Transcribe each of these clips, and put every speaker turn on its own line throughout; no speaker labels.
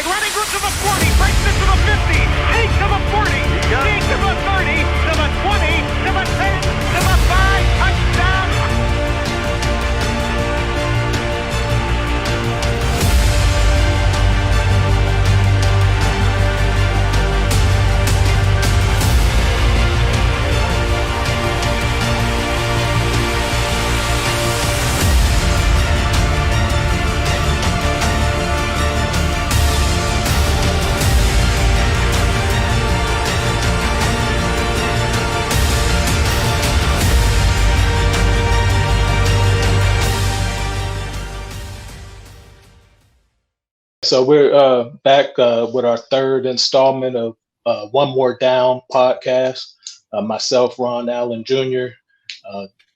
inside, running to the 40, breaks it to the 50, 8 to the 40, 8 to the 30, to the 20, to the 10, to the 5, touchdown.
So we're back with our third installment of One More Down podcast. Myself, Ron Allen Jr.,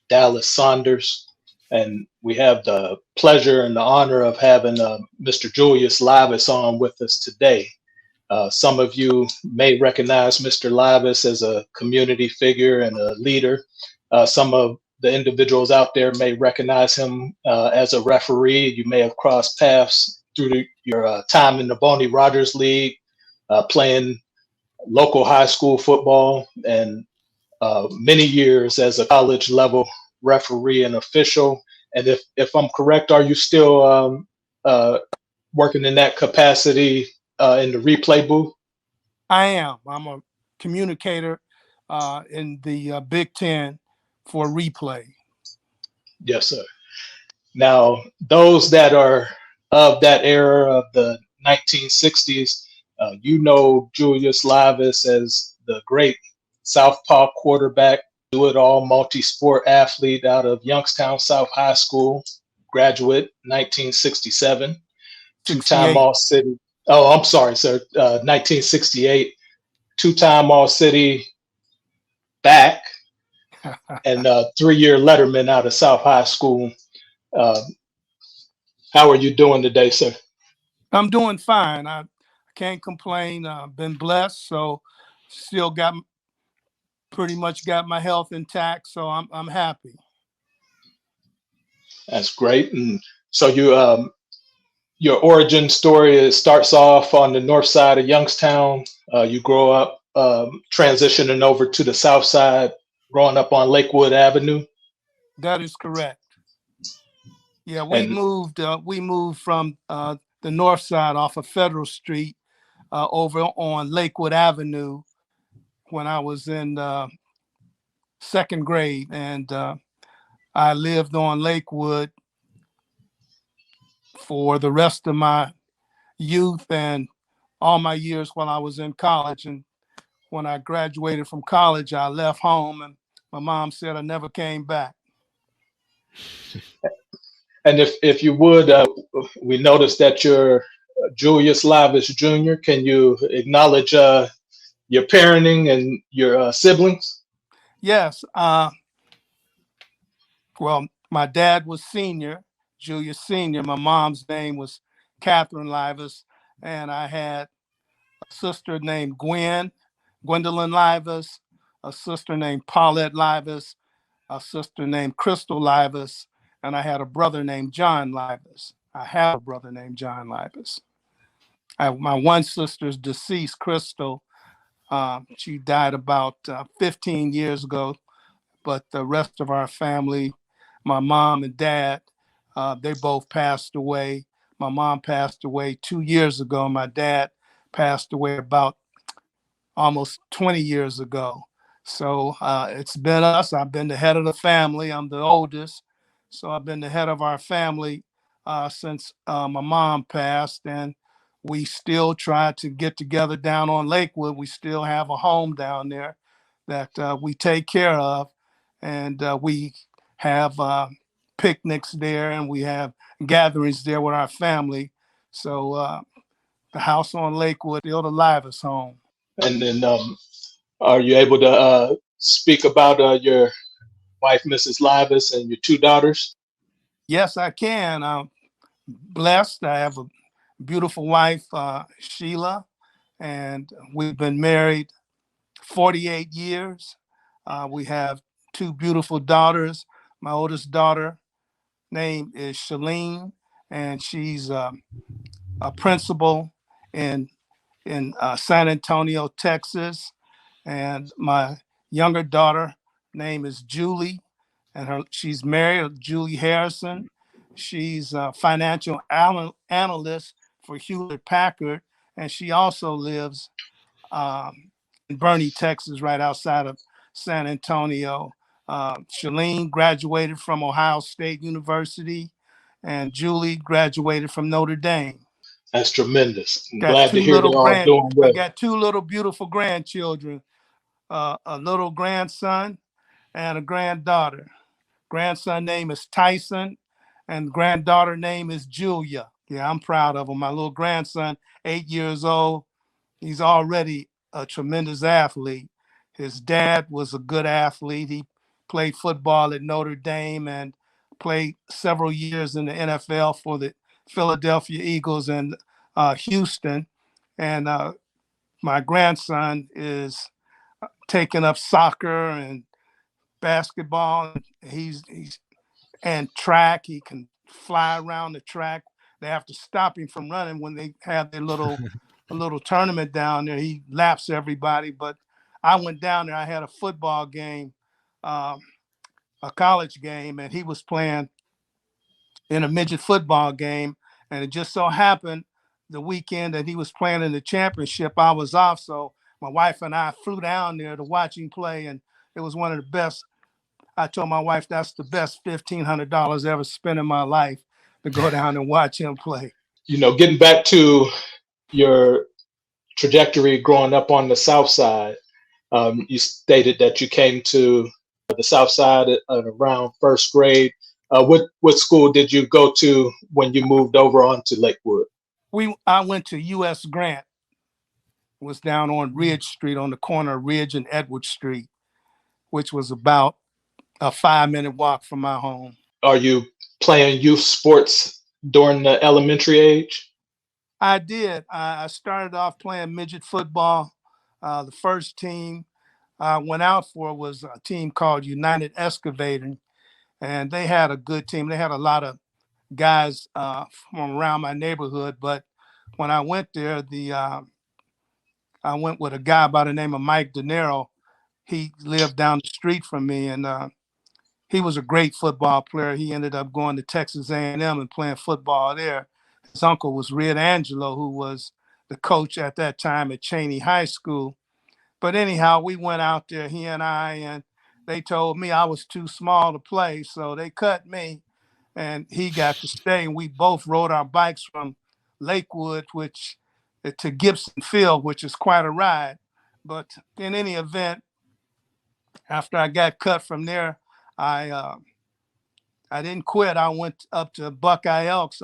Dallas Saunders, and we have the pleasure and the honor of having Mr. Julius Livas on with us today. Some of you may recognize Mr. Livas as a community figure and a leader. Some of the individuals out there may recognize him as a referee. You may have crossed paths through your time in the Bonnie Rogers League, playing local high school football, and many years as a college level referee and official. And if I'm correct, are you still working in that capacity in the replay booth?
I am. I'm a communicator in the Big Ten for replay.
Yes, sir. Now, those that are of that era of the 1960s, you know Julius Livas as the great southpaw quarterback, do-it-all multi-sport athlete out of Youngstown South High School, graduate 1967, two-time All-City. Oh, I'm sorry, sir. 1968, two-time All-City back, and three-year letterman out of South High School. How are you doing today, sir?
I'm doing fine. I can't complain. I've been blessed, so still pretty much got my health intact, so I'm happy.
That's great. And so your origin story starts off on the north side of Youngstown. You grow up transitioning over to the south side, growing up on Lakewood Avenue.
That is correct. Yeah, we moved from the north side off of Federal Street over on Lakewood Avenue when I was in second grade, and I lived on Lakewood for the rest of my youth and all my years while I was in college. And when I graduated from college, I left home, and my mom said I never came back.
And if you would, we noticed that you're Julius Livas Jr. Can you acknowledge your parenting and your siblings?
Yes. Well, my dad was Senior, Julius Sr. My mom's name was Catherine Livas, and I had a sister named Gwendolyn Livas, a sister named Paulette Livas, a sister named Crystal Livas, and I had a brother named John Livas. I have a brother named John Livas. My one sister's deceased, Crystal. She died about 15 years ago, but the rest of our family, my mom and dad, they both passed away. My mom passed away 2 years ago. My dad passed away about almost 20 years ago. So it's been us. I've been the head of the family. I'm the oldest. So I've been the head of our family since my mom passed, and we still try to get together down on Lakewood. We still have a home down there that we take care of, and we have picnics there, and we have gatherings there with our family. So the house on Lakewood, still the Livas home.
And then are you able to speak about your wife, Mrs. Livas, and your two daughters?
Yes, I can. I'm blessed. I have a beautiful wife, Sheila, and we've been married 48 years. We have two beautiful daughters. My oldest daughter name is Shalene, and she's a principal in San Antonio, Texas, and my younger daughter name is Julie, and she's married, Julie Harrison. She's a financial analyst for Hewlett Packard, and she also lives in Bernie, Texas, right outside of San Antonio. Shalene graduated from Ohio State University, and Julie graduated from Notre Dame.
That's tremendous. I'm
Got
glad to
two
hear they're
little
all
grand.
doing
I
well.
got two little beautiful grandchildren, a little grandson and a granddaughter. Grandson name is Tyson, and granddaughter name is Julia. Yeah, I'm proud of him. My little grandson, 8 years old, he's already a tremendous athlete. His dad was a good athlete. He played football at Notre Dame and played several years in the NFL for the Philadelphia Eagles and Houston. And my grandson is taking up soccer and basketball. He's and track. He can fly around the track. They have to stop him from running when they have their a little tournament down there. He laps everybody. But I went down there. I had a football game, um, a college game, and he was playing in a midget football game. And it just so happened the weekend that he was playing in the championship, I was off. So my wife and I flew down there to watch him play, and it was one of the best. I told my wife that's the best $1,500 ever spent in my life to go down and watch him play.
Getting back to your trajectory growing up on the South Side, you stated that you came to the South Side at around first grade. What school did you go to when you moved over onto Lakewood?
I went to U.S. Grant. It was down on Ridge Street on the corner of Ridge and Edward Street, which was about a 5-minute walk from my home.
Are you playing youth sports during the elementary age?
I did. I started off playing midget football. The first team I went out for was a team called United Excavating, and they had a good team. They had a lot of guys from around my neighborhood, but when I went there, I went with a guy by the name of Mike De Niro. He lived down the street from me, and he was a great football player. He ended up going to Texas A&M and playing football there. His uncle was Red Angelo, who was the coach at that time at Cheney High School. But anyhow, we went out there, he and I, and they told me I was too small to play, so they cut me, and he got to stay. And we both rode our bikes from Lakewood, to Gibson Field, which is quite a ride. But in any event, after I got cut from there, I didn't quit. I went up to Buckeye Elks.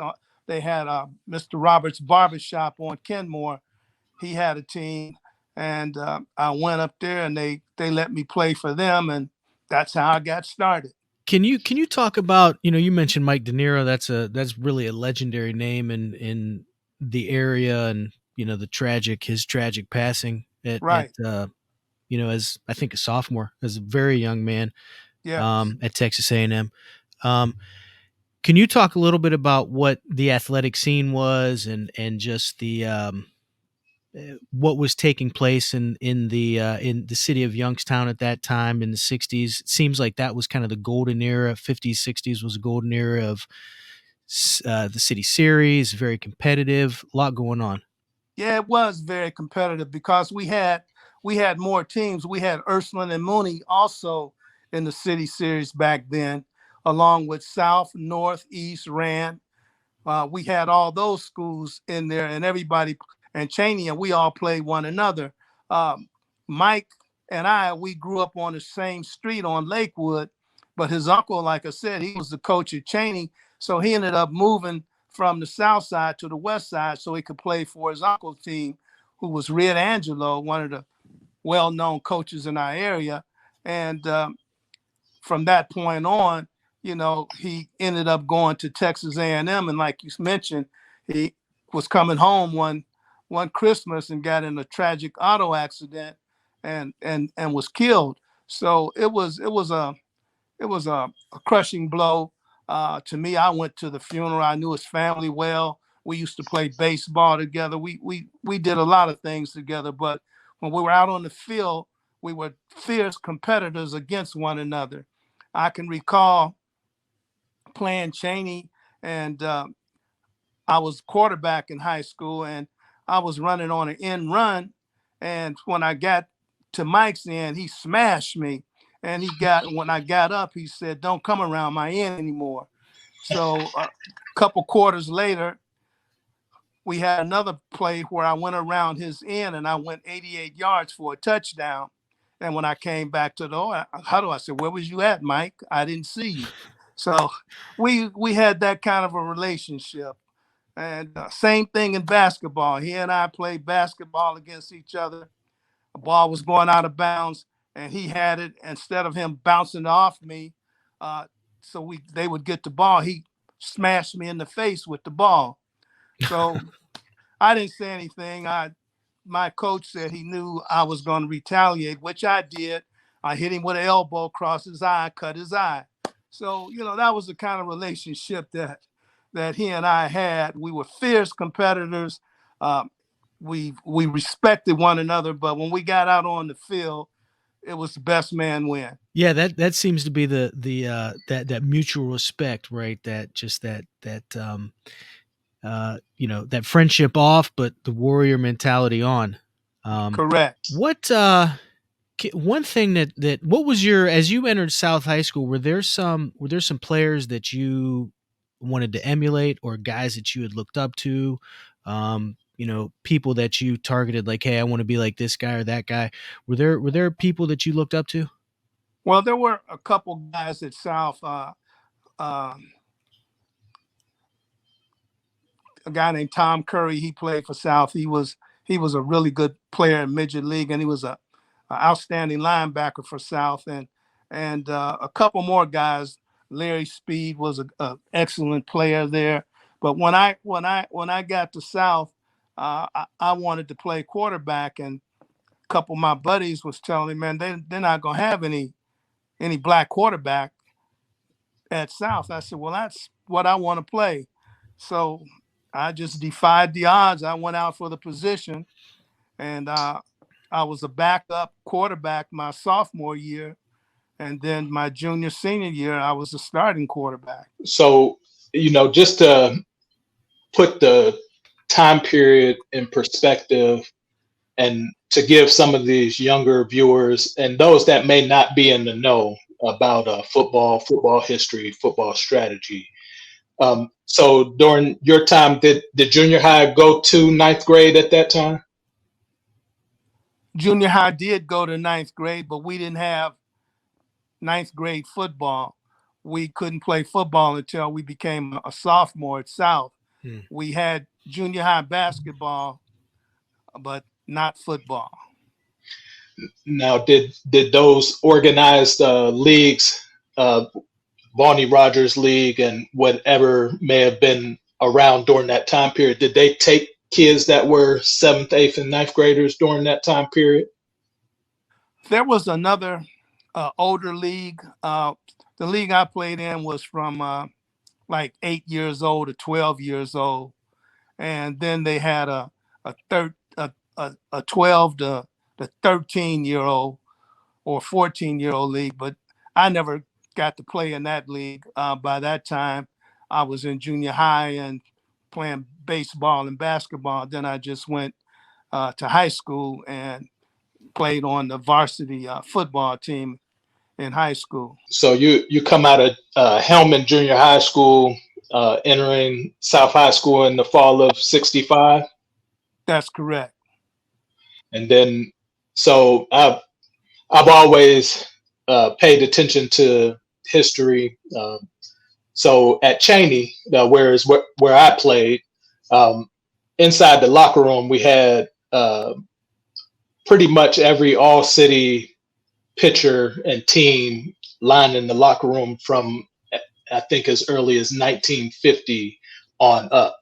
They had Mr. Roberts Barbershop on Kenmore. He had a team, and I went up there, and they let me play for them, and that's how I got started.
Can you talk about, you mentioned Mike De Niro? That's really a legendary name in the area, and his tragic passing
Right.
as I think a sophomore, as a very young man,
Yeah.
at Texas A&M. Can you talk a little bit about what the athletic scene was and just the what was taking place in the city of Youngstown at that time in the 60s? It seems like that was kind of the golden era. 50s, 60s was a golden era of the city series, very competitive, a lot going on.
Yeah, it was very competitive because we had more teams. We had Ursuline and Mooney also in the city series back then, along with South, North, East, Rand. We had all those schools in there, and everybody, and Cheney, and we all played one another. Mike and we grew up on the same street on Lakewood, but his uncle, like I said, he was the coach at Cheney, so he ended up moving from the south side to the west side so he could play for his uncle's team, who was Red Angelo, one of the well-known coaches in our area. And from that point on, he ended up going to Texas A&M, and like you mentioned, he was coming home one Christmas and got in a tragic auto accident and was killed. So it was a crushing blow to me. I went to the funeral. I knew his family well. We used to play baseball together. We did a lot of things together. But when we were out on the field, we were fierce competitors against one another. I can recall playing Cheney, and I was quarterback in high school, and I was running on an end run. And when I got to Mike's end, he smashed me. And when I got up, he said, "Don't come around my end anymore." So a couple quarters later, we had another play where I went around his end and I went 88 yards for a touchdown. And when I came back to the huddle, I said, "Where was you at, Mike? I didn't see you." So we had that kind of a relationship. And same thing in basketball. He and I played basketball against each other. The ball was going out of bounds, and he had it. Instead of him bouncing off me, they would get the ball. He smashed me in the face with the ball. So I didn't say anything. My coach said he knew I was going to retaliate, which I did. I hit him with an elbow across his eye, cut his eye. So, that was the kind of relationship that he and I had. We were fierce competitors. We respected one another, but when we got out on the field, it was the best man win.
Yeah, that seems to be the that mutual respect, right? That friendship off, but the warrior mentality on.
Correct.
What one thing that what was your, as you entered South High School, were there some players that you wanted to emulate, or guys that you had looked up to? People that you targeted, like, hey, I want to be like this guy or that guy. Were there people that you looked up to?
Well, there were a couple guys at South. A guy named Tom Curry, he played for South. He was a really good player in Midget League, and he was a outstanding linebacker for South. And a couple more guys. Larry Speed was an excellent player there. But when I got to South, I wanted to play quarterback, and a couple of my buddies was telling me, "Man, they're not gonna have any black quarterback at South." I said, "Well, that's what I want to play." So I just defied the odds. I went out for the position, and I was a backup quarterback my sophomore year, and then my senior year, I was a starting quarterback.
So, just to put the time period in perspective, and to give some of these younger viewers and those that may not be in the know about football history, football strategy. So during your time, did junior high go to ninth grade at that time?
Junior high did go to ninth grade, but we didn't have ninth grade football. We couldn't play football until we became a sophomore at South. We had junior high basketball, but not football.
Now, did those organized leagues, Bonnie Rogers League and whatever may have been around during that time period, did they take kids that were 7th, 8th, and 9th graders during that time period?
There was another older league. The league I played in was from like 8 years old to 12 years old. And then they had a 12 to 13-year-old or 14-year-old league, but I never got to play in that league. By that time, I was in junior high and playing baseball and basketball. Then I just went to high school and played on the varsity football team in high school.
So you come out of Hellman Junior High School, entering South High School in the fall of '65?
That's correct.
And then, so I've always paid attention to history. So at Cheney, where I played, inside the locker room, we had pretty much every all-city pitcher and team lining the locker room from, I think, as early as 1950 on up.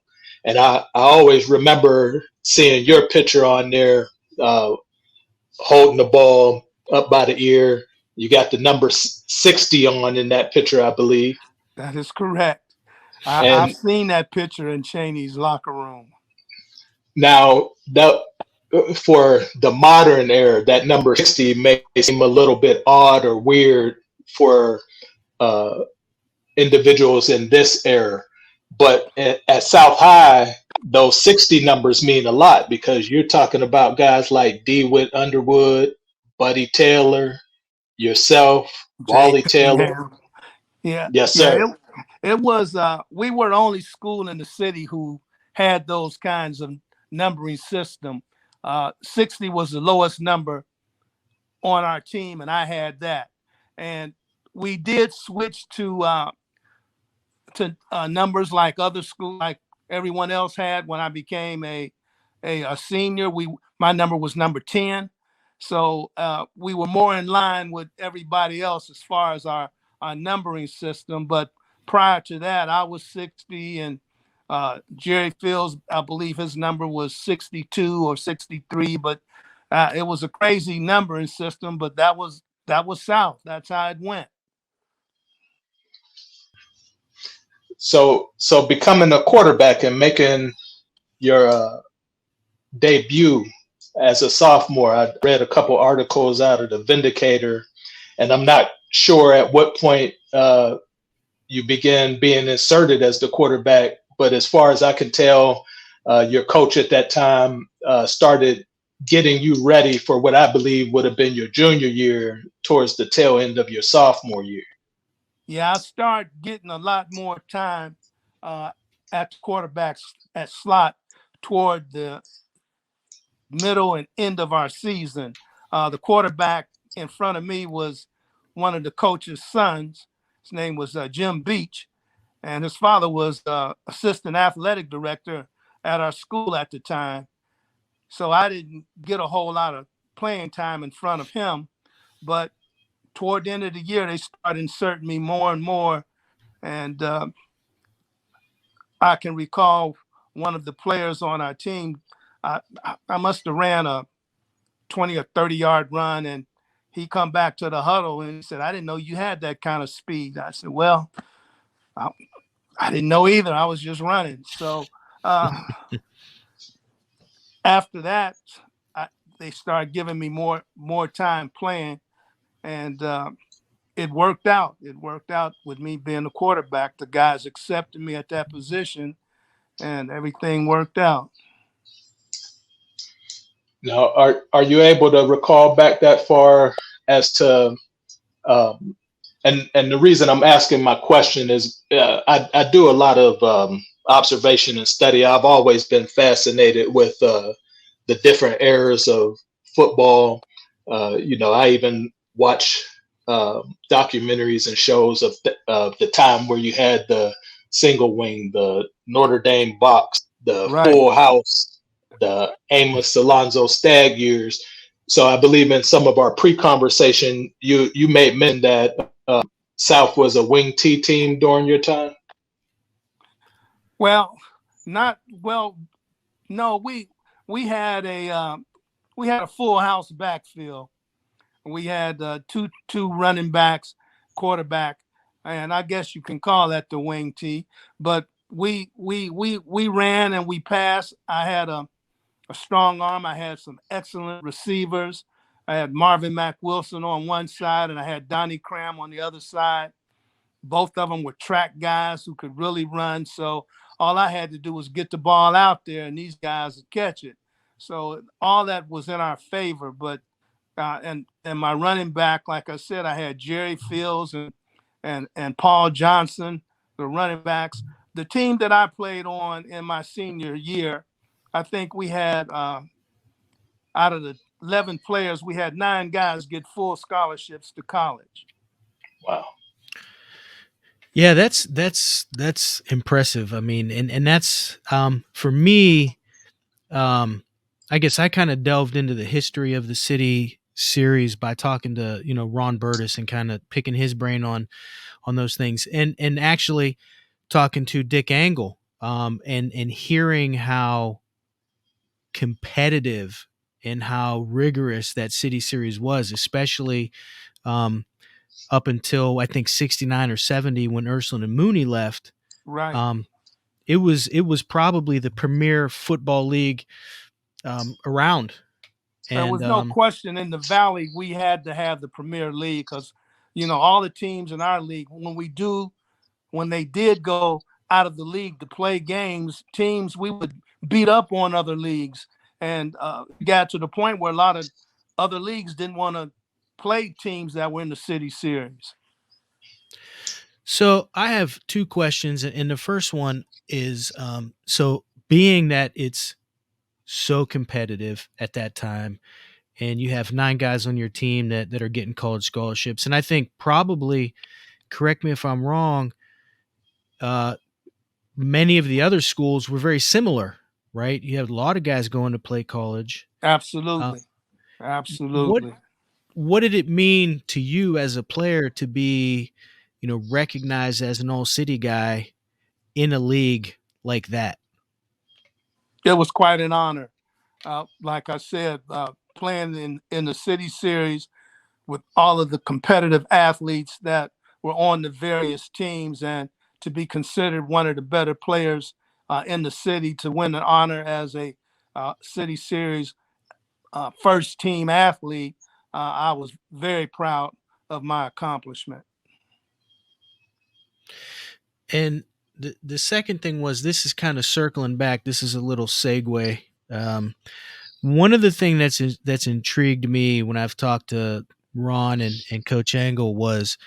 And I always remember seeing your picture on there, holding the ball up by the ear. You got the number 60 on in that picture, I believe.
That is correct. I've
And
seen that picture in Cheney's locker room.
now that for the modern era, that number 60 may seem a little bit odd or weird for uh, individuals in this era. But at South High, those 60 numbers mean a lot because you're talking about guys like DeWitt Underwood, Buddy Taylor, yourself,
Jay
Wally Taylor.
Cunningham. Yeah,
Yes,
yeah.
sir.
It was. We were the only school in the city who had those kinds of numbering system. 60 was the lowest number on our team, and I had that. And we did switch to numbers like other schools, like everyone else had. When I became a senior, my number was number 10, so we were more in line with everybody else as far as our numbering system. But prior to that, I was 60, and Jerry Fields, I believe his number was 62 or 63, but it was a crazy numbering system. But that was South. That's how it went.
So becoming a quarterback and making your debut as a sophomore, I read a couple articles out of the Vindicator, and I'm not sure at what point you began being inserted as the quarterback. But as far as I can tell, your coach at that time started getting you ready for what I believe would have been your junior year towards the tail end of your sophomore year.
Yeah, I started getting a lot more time at the quarterbacks at slot toward the middle and end of our season. The quarterback in front of me was one of the coach's sons. His name was Jim Beach, and his father was assistant athletic director at our school at the time. So I didn't get a whole lot of playing time in front of him, but toward the end of the year, they started inserting me more and more. And I can recall one of the players on our team. I must have ran a 20 or 30-yard run, and he come back to the huddle and he said, "I didn't know you had that kind of speed." I said, "Well, I didn't know either. I was just running." So after that, they started giving me more time playing, and it worked out. It worked out with me being a quarterback. The guys accepted me at that position, and everything worked out.
Now, are you able to recall back that far as to and the reason I'm asking my question is I do a lot of observation and study. I've always been fascinated with the different eras of football. I even watch documentaries and shows of the time where you had the single wing, the Notre Dame box, the full house, the Amos Alonzo Stagg years. So I believe in some of our pre-conversation, you made mention that South was a wing T team during your time.
No, we had a full house backfield. We had two running backs, quarterback, and I guess you can call that the wing T. But we ran and we passed. I had a strong arm. I had some excellent receivers. I had Marvin Mack Wilson on one side, and I had Donnie Cram on the other side. Both of them were track guys who could really run. So all I had to do was get the ball out there, and these guys would catch it. So all that was in our favor. But and my running back, like I said, I had Jerry Fields and Paul Johnson, the running backs. The team that I played on in my senior year, I think we had out of the 11 players, we had 9 guys get full scholarships to college.
Wow.
Yeah, that's impressive. I mean, and that's for me. I guess I kind of delved into the history of the city series by talking to Ron Burtis and kind of picking his brain on those things, and actually talking to Dick Angle, and hearing how competitive and how rigorous that city series was, especially up until I think 69 or 70 when Ursuline and Mooney left.
Right.
It was probably the premier football league around.
There
And
was no question in the Valley we had to have the Premier League because, all the teams in our league, when they did go out of the league to play games, teams we would beat up on other leagues, and got to the point where a lot of other leagues didn't want to play teams that were in the city series.
so I have two questions, and the first one is so being that it's so competitive at that time, and you have 9 guys on your team that are getting college scholarships, and I think probably, correct me if I'm wrong, uh, many of the other schools were very similar, right? You have a lot of guys going to play college. Uh,
Absolutely.
what
Absolutely.
what did it mean to you as a player to be, recognized as an all city guy in a league like that?
It was quite an honor. Like I said, playing in the city series with all of the competitive athletes that were on the various teams, and to be considered one of the better players in the city, to win an honor as a city series first team athlete, I was very proud of my accomplishment.
And the second thing was, this is kind of circling back. This is a little segue. One of the things that's intrigued me when I've talked to Ron and Coach Engel was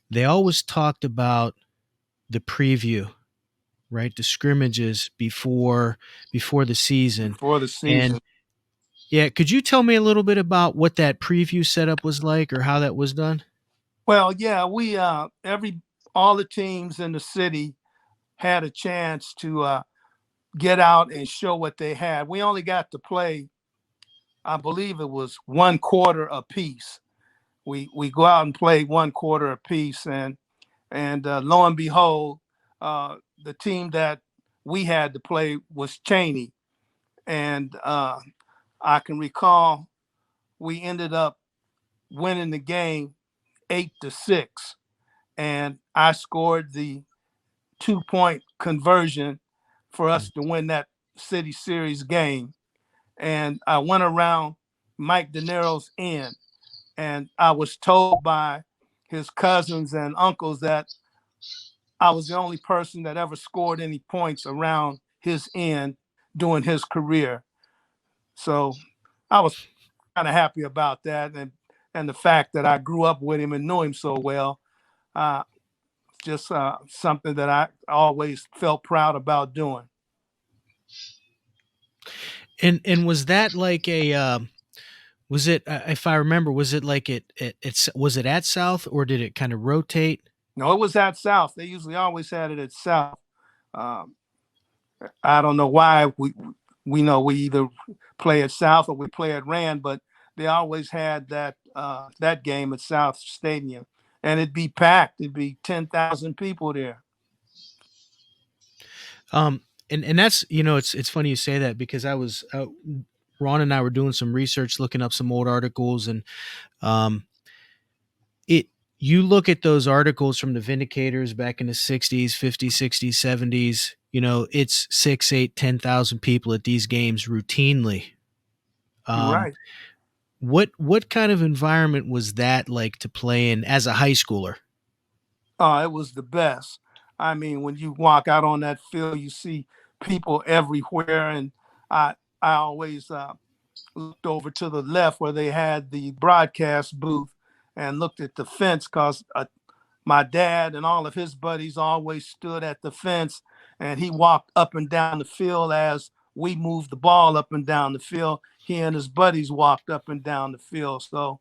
they always talked about the preview, right? The scrimmages before the season.
For the season.
And yeah, could you tell me a little bit about what that preview setup was like, or how that was done?
Well, yeah, we all the teams in the city had a chance to get out and show what they had. We only got to play, I believe it was 1 quarter apiece. We go out and play 1 quarter apiece, and lo and behold, the team that we had to play was Cheney, and I can recall we ended up winning the game 8-6, and I scored the 2-point conversion for us to win that city series game. And I went around Mike De Niro's end, and I was told by his cousins and uncles that I was the only person that ever scored any points around his end during his career. So I was kind of happy about that, and the fact that I grew up with him and knew him so well. Just something that I always felt proud about doing.
And was that like a was it, if I remember, was it like was it at South, or did it kind of rotate?
No, it was at South. They usually always had it at South. I don't know why we know we either play at South or we play at Rand, but they always had that game at South Stadium, and it'd be packed. It'd be 10,000 people there.
And that's, it's funny you say that, because I was Ron and I were doing some research, looking up some old articles, and you look at those articles from the Vindicators back in the 60s, 50s, 60s, 70s, it's 6, 8, 10,000 people at these games routinely.
Right.
What kind of environment was that like to play in as a high schooler?
It was the best. I mean, when you walk out on that field, you see people everywhere, and I always looked over to the left where they had the broadcast booth and looked at the fence, because my dad and all of his buddies always stood at the fence, and he walked up and down the field as we moved the ball up and down the field. He and his buddies walked up and down the field. So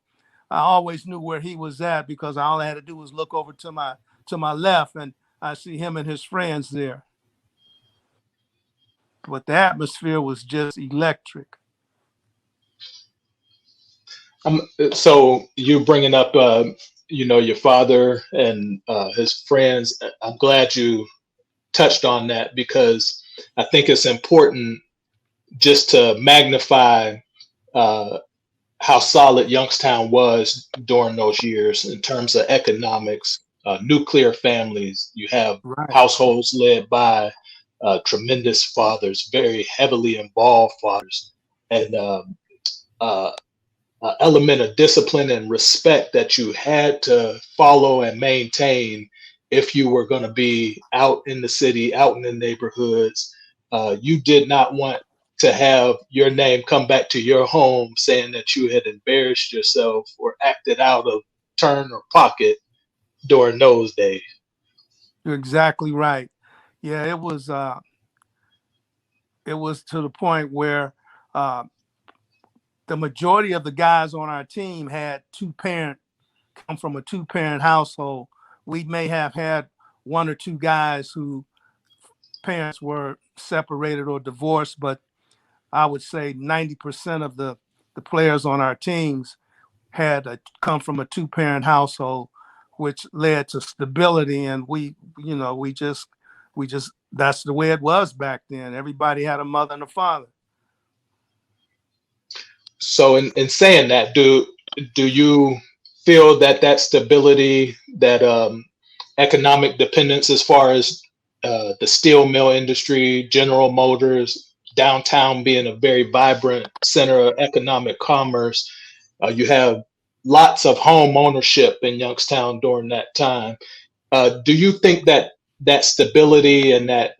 I always knew where he was at, because all I had to do was look over to my left, and I see him and his friends there. But the atmosphere was just electric.
So you bringing up, your father and his friends. I'm glad you touched on that, because I think it's important just to magnify how solid Youngstown was during those years in terms of economics. nuclear families. You have
Right.
households led by tremendous fathers, very heavily involved fathers, and uh, element of discipline and respect that you had to follow and maintain if you were going to be out in the city, out in the neighborhoods. You did not want to have your name come back to your home saying that you had embarrassed yourself or acted out of turn or pocket during those days.
You're exactly right. Yeah, it was to the point where uh, the majority of the guys on our team had come from a two-parent household. We may have had one or two guys who parents were separated or divorced, but I would say 90% of the players on our teams had come from a two-parent household, which led to stability. And we just that's the way it was back then. Everybody had a mother and a father.
So, in saying that, do you feel that that stability, that economic dependence, as far as the steel mill industry, General Motors, downtown being a very vibrant center of economic commerce, you have lots of home ownership in Youngstown during that time. Do you think that that stability and that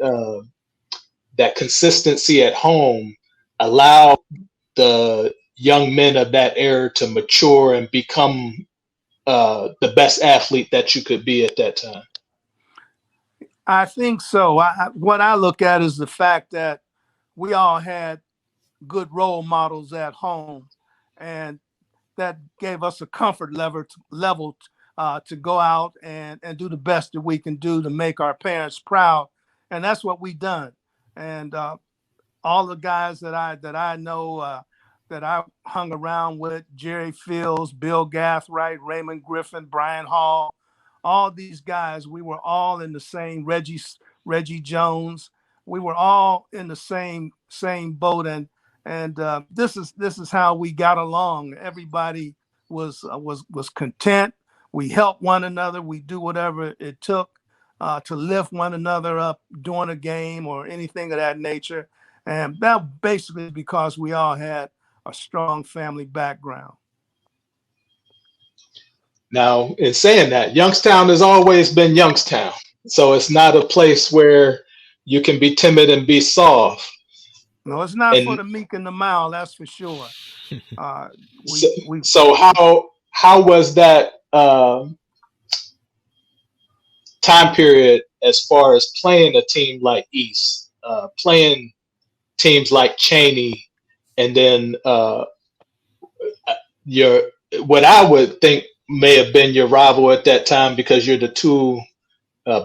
consistency at home allow the young men of that era to mature and become the best athlete that you could be at that time?
I think so. What I look at is the fact that we all had good role models at home, and that gave us a comfort level to go out and do the best that we can do to make our parents proud, and that's what we done. And all the guys that I know that I hung around with, Jerry Fields, Bill Gathright, Raymond Griffin, Brian Hall, all these guys, we were all in the same Reggie Jones. We were all in the same boat, and this is how we got along. Everybody was content. We helped one another. We do whatever it took to lift one another up during a game or anything of that nature. And that basically is because we all had a strong family background.
Now, in saying that, Youngstown has always been Youngstown. So it's not a place where you can be timid and be soft.
No, it's not for
And
the meek and the mild, that's for sure.
so,
We
so how was that time period as far as playing a team like East, playing teams like Cheney, and then your what I would think may have been your rival at that time, because you're the two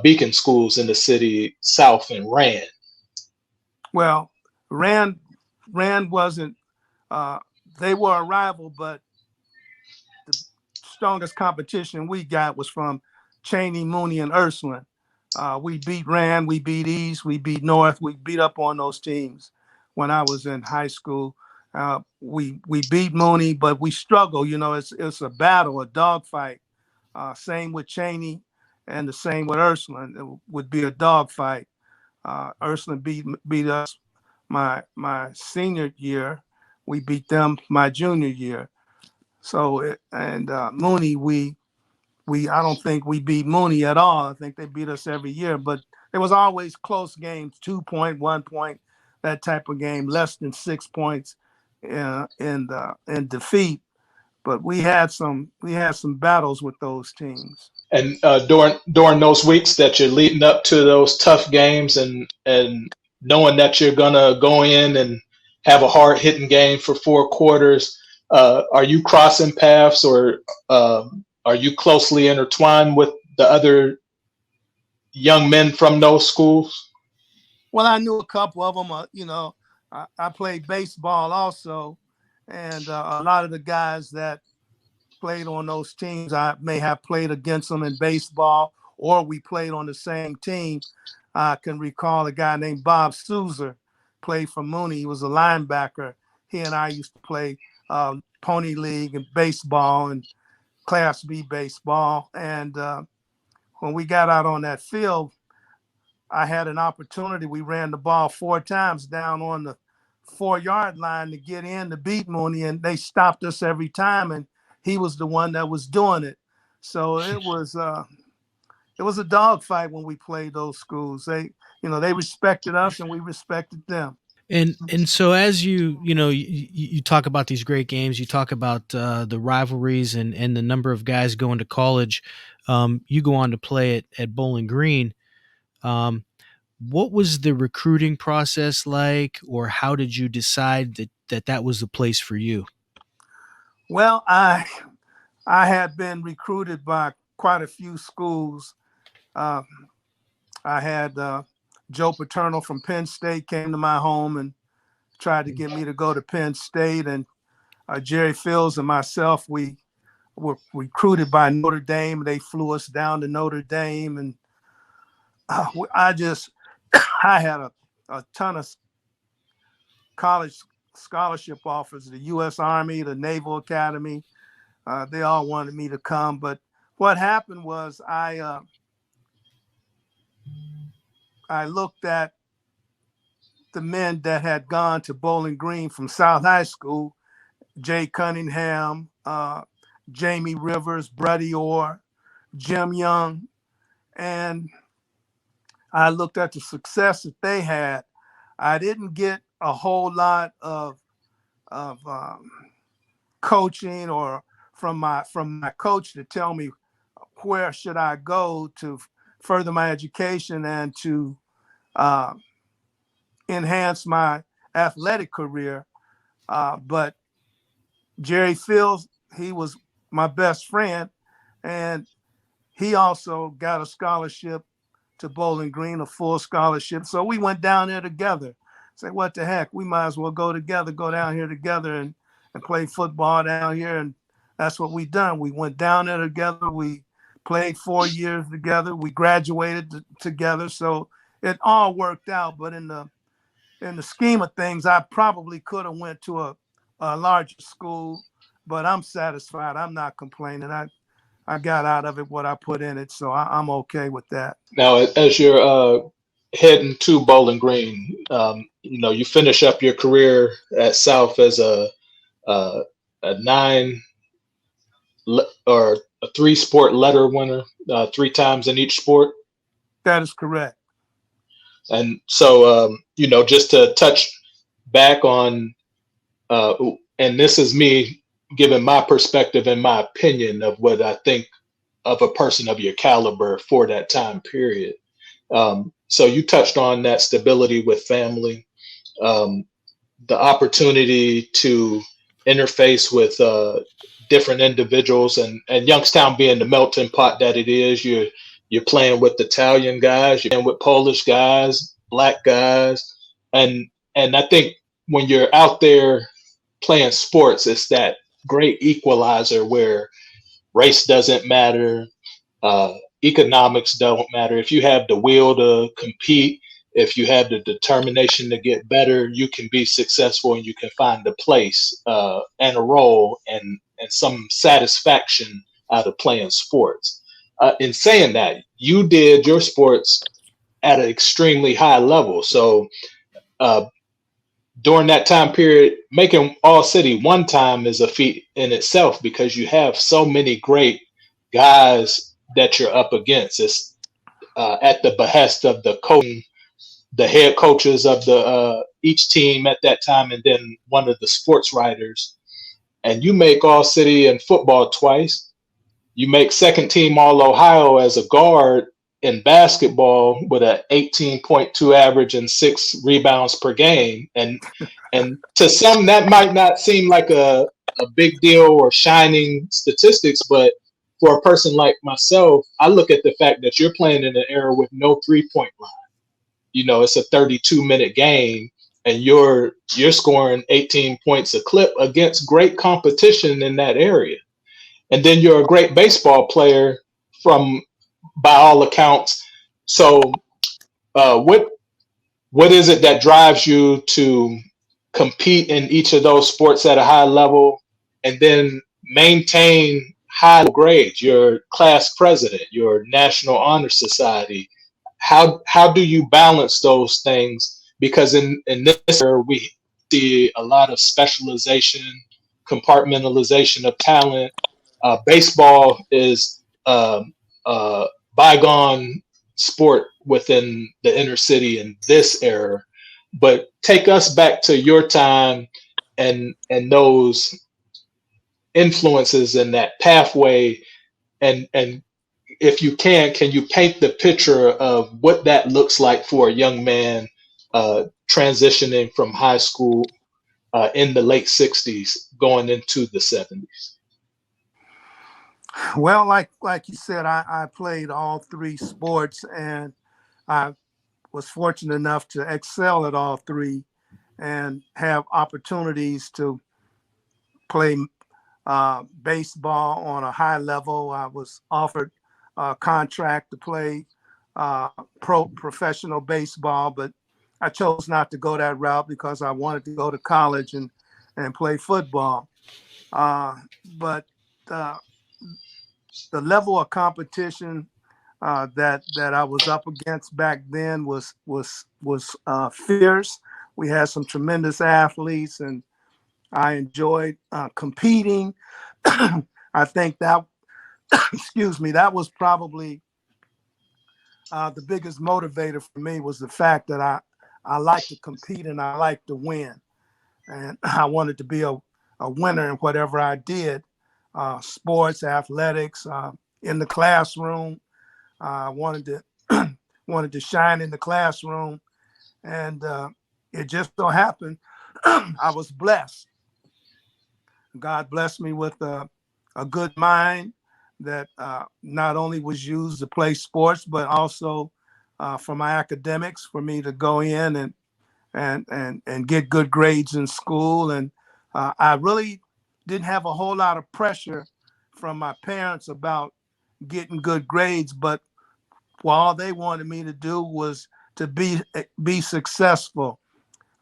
beacon schools in the city, South and Rand.
Well, Rand wasn't. They were a rival, but the strongest competition we got was from Cheney, Mooney, and Ursuline. We beat Rand, we beat East, we beat North, we beat up on those teams when I was in high school. We beat Mooney, but we struggle. You know, it's a battle, a dogfight. Same with Cheney, and the same with Ursuline. It would be a dogfight. Ursuline beat us my senior year. We beat them my junior year. So Mooney, we I don't think we beat Mooney at all. I think they beat us every year, but it was always close games, 2 point, 1 point, that type of game, less than 6 points in defeat. But we had some battles with those teams.
And during those weeks that you're leading up to those tough games, and knowing that you're gonna go in and have a hard hitting game for 4 quarters, are you crossing paths, or are you closely intertwined with the other young men from those schools?
Well, I knew a couple of them. I played baseball also, and a lot of the guys that played on those teams, I may have played against them in baseball, or we played on the same team. I can recall a guy named Bob Souza, played for Mooney. He was a linebacker. He and I used to play Pony League and baseball and Class B baseball, and when we got out on that field, I had an opportunity. We ran the ball 4 times down on the 4-yard line to get in to beat Mooney, and they stopped us every time, and he was the one that was doing it. So it was a dogfight when we played those schools. They respected us and we respected them.
And so as you talk about these great games, you talk about the rivalries and the number of guys going to college. You go on to play at Bowling Green. What was the recruiting process like, or how did you decide that was the place for you?
Well, I had been recruited by quite a few schools. I had Joe Paterno from Penn State came to my home and tried to get me to go to Penn State, and Jerry Fields and myself, we were recruited by Notre Dame. They flew us down to Notre Dame, and I had a ton of college scholarship offers, the U.S. Army, the Naval Academy. They all wanted me to come. But what happened was I looked at the men that had gone to Bowling Green from South High School, Jay Cunningham, Jamie Rivers, Buddy Orr, Jim Young, and I looked at the success that they had. I didn't get a whole lot of coaching or from my coach to tell me where should I go to further my education and to enhance my athletic career. But Jerry Fields, he was my best friend, and he also got a scholarship to Bowling Green, a full scholarship. So we went down there together. Say, what the heck? We might as well go down here together and play football down here. And that's what we done. We went down there together. We played 4 years together. We graduated together. So it all worked out. But in the scheme of things, I probably could have went to a larger school, but I'm satisfied. I'm not complaining. I got out of it what I put in it, so I'm okay with that.
Now, as you're heading to Bowling Green, you finish up your career at South as a 9 or a 3-sport letter winner, 3 times in each sport.
That is correct.
And so, just to touch back on, and this is me giving my perspective and my opinion of what I think of a person of your caliber for that time period. So you touched on that stability with family, the opportunity to interface with different individuals, and Youngstown being the melting pot that it is. You're playing with Italian guys, you're playing with Polish guys, Black guys, and I think when you're out there playing sports, it's that great equalizer where race doesn't matter, economics don't matter. If you have the will to compete, if you have the determination to get better, you can be successful and you can find a place and a role and some satisfaction out of playing sports. In saying that, you did your sports at an extremely high level. So during that time period, making All-City one time is a feat in itself because you have so many great guys that you're up against. It's at the behest of the coaching, the head coaches of the each team at that time, and then one of the sports writers. And you make All-City in football twice. You make second team All-Ohio as a guard in basketball with an 18.2 average and 6 rebounds per game. And to some, that might not seem like a big deal or shining statistics, but for a person like myself, I look at the fact that you're playing in an era with no 3-point line. It's a 32-minute game, and you're scoring 18 points a clip against great competition in that area. And then you're a great baseball player by all accounts. So what is it that drives you to compete in each of those sports at a high level and then maintain high grades, your class president, your National Honor Society. How do you balance those things? Because in this area, we see a lot of specialization, compartmentalization of talent. Baseball is bygone sport within the inner city in this era. But take us back to your time and those influences and that pathway, and if you can you paint the picture of what that looks like for a young man transitioning from high school in the late 60s going into the 70s?
Well, like you said, I played all three sports, and I was fortunate enough to excel at all three and have opportunities to play baseball on a high level. I was offered a contract to play professional baseball, but I chose not to go that route because I wanted to go to college and play football. But the level of competition that I was up against back then was fierce. We had some tremendous athletes, and I enjoyed competing. I think that, excuse me, that was probably the biggest motivator for me, was the fact that I like to compete and I like to win. And I wanted to be a winner in whatever I did, sports, athletics, in the classroom. I wanted to shine in the classroom. And it just so happened I was blessed. God blessed me with a good mind that not only was used to play sports, but also for my academics, for me to go in and get good grades in school. And I really didn't have a whole lot of pressure from my parents about getting good grades, but all they wanted me to do was to be successful.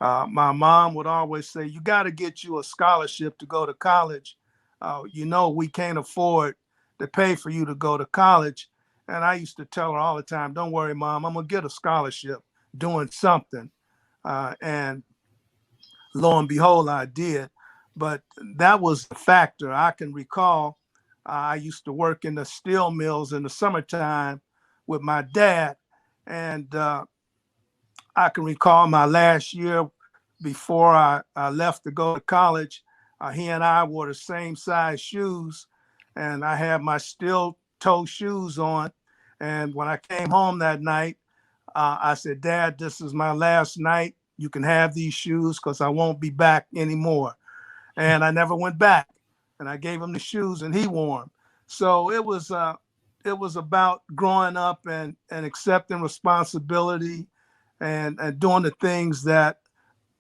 My mom would always say, "You got to get you a scholarship to go to college. We can't afford to pay for you to go to college." And I used to tell her all the time, "Don't worry, Mom, I'm going to get a scholarship doing something." And lo and behold, I did. But that was the factor. I can recall I used to work in the steel mills in the summertime with my dad. And I can recall my last year before I left to go to college. He and I wore the same size shoes, and I had my steel toe shoes on. And when I came home that night, I said, "Dad, this is my last night. You can have these shoes because I won't be back anymore." And I never went back. And I gave him the shoes, and he wore them. So it was about growing up and accepting responsibility and doing the things that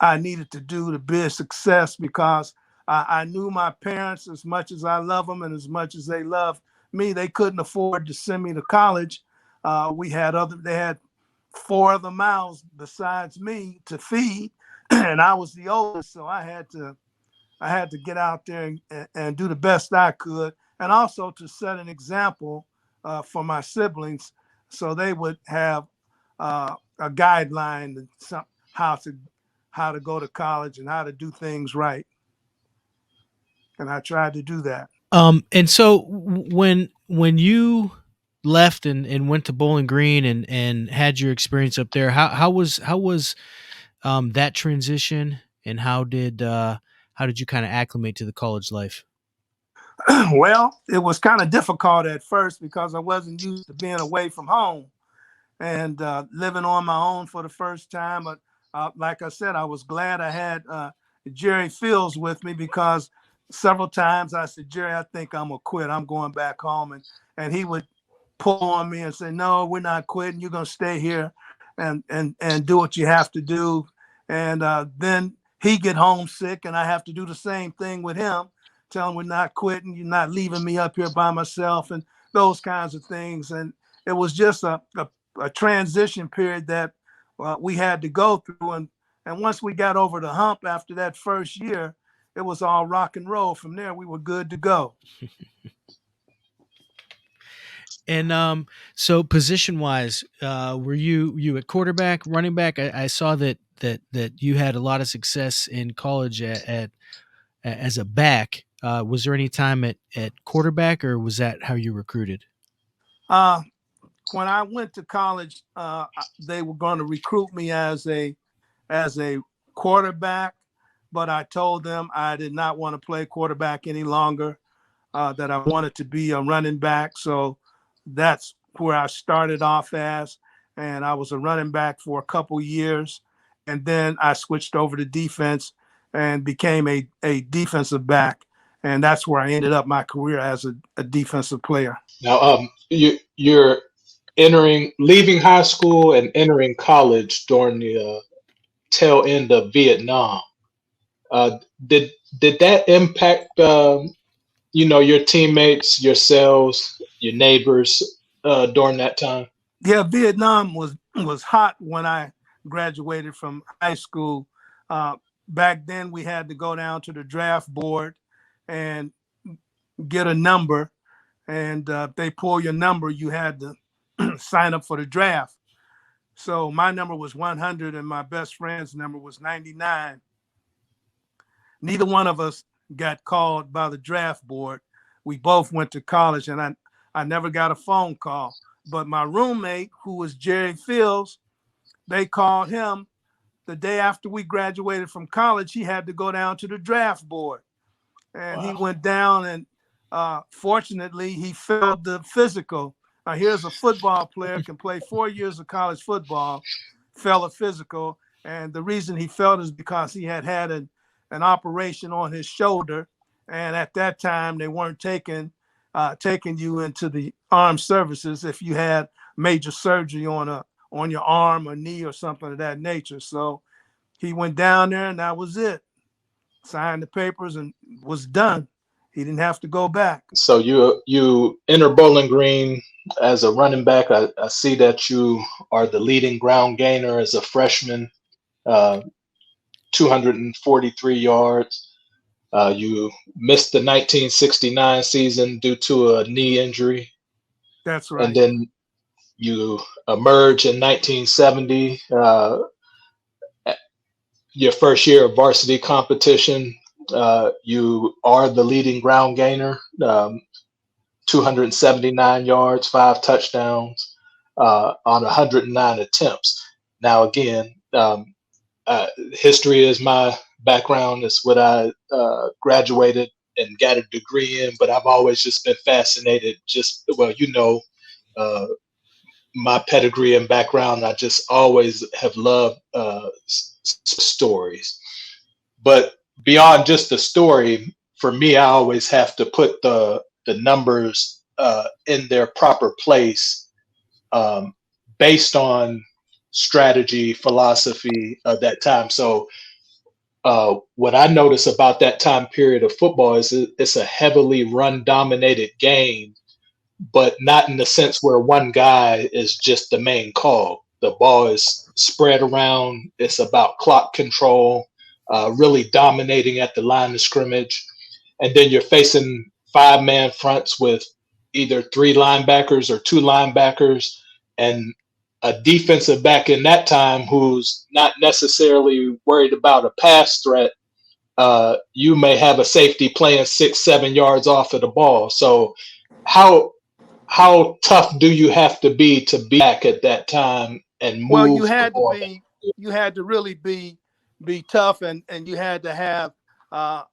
I needed to do to be a success, because I knew my parents, as much as I love them and as much as they love me, they couldn't afford to send me to college. They had four other mouths besides me to feed, and I was the oldest, so I had to get out there and do the best I could, and also to set an example for my siblings, so they would have a guideline how to go to college and how to do things right. And I tried to do that.
And so when you left and went to Bowling Green and had your experience up there, how was that transition, and how did you kind of acclimate to the college life?
Well, it was kind of difficult at first because I wasn't used to being away from home and living on my own for the first time. But like I said, I was glad I had Jerry Fields with me, because several times I said, "Jerry, I think I'm gonna quit. I'm going back home," and he would pull on me and say, "No, we're not quitting. You're gonna stay here and do what you have to do." And then he get homesick, and I have to do the same thing with him. Tell him we're not quitting. You're not leaving me up here by myself, and those kinds of things. And it was just a transition period that we had to go through. And once we got over the hump after that first year, it was all rock and roll. From there, we were good to go.
And so position wise, were you at quarterback, running back? I saw that you had a lot of success in college at as a back. Was there any time at quarterback, or was that how you recruited?
Uh, when I went to college, they were going to recruit me as a quarterback, but I told them I did not want to play quarterback any longer. That I wanted to be a running back, so that's where I started off as, and I was a running back for a couple years, and then I switched over to defense and became a defensive back, and that's where I ended up my career as a defensive player.
Now, you're leaving high school and entering college during the tail end of Vietnam. Uh, did that impact your teammates, yourselves, your neighbors during that time?
Yeah, Vietnam was hot when I graduated from high school. Back then, we had to go down to the draft board and get a number, and if they pull your number, you had to sign up for the draft. So my number was 100, and my best friend's number was 99. Neither one of us got called by the draft board. We both went to college, and I never got a phone call. But my roommate, who was Jerry Fields, they called him the day after we graduated from college. He had to go down to the draft board. And He went down, and fortunately, he failed the physical. Now, here's a football player, can play 4 years of college football, failed a physical. And the reason he failed is because he had an operation on his shoulder. And at that time, they weren't taking you into the armed services if you had major surgery on your arm or knee or something of that nature. So he went down there, and that was it. Signed the papers and was done. He didn't have to go back.
So you enter Bowling Green as a running back. I see that you are the leading ground gainer as a freshman, 243 yards. You missed the 1969 season due to a knee injury.
That's right.
And then you emerge in 1970, your first year of varsity competition. You are the leading ground gainer, 279 yards, 5 touchdowns on 109 attempts. Now, again, history is my background. It's what I graduated and got a degree in, but I've always just been fascinated. My pedigree and background, I just always have loved stories. But beyond just the story, for me, I always have to put the numbers in their proper place based on strategy, philosophy of that time. So what I notice about that time period of football is it's a heavily run-dominated game, but not in the sense where one guy is just the main call. The ball is spread around. It's about clock control, really dominating at the line of scrimmage. And then you're facing 5-man fronts with either 3 linebackers or 2 linebackers, and a defensive back in that time who's not necessarily worried about a pass threat. You may have a safety playing 6-7 yards off of the ball. So how tough do you have to be back at that time and move?
Well, you had to really be tough, and you had to have a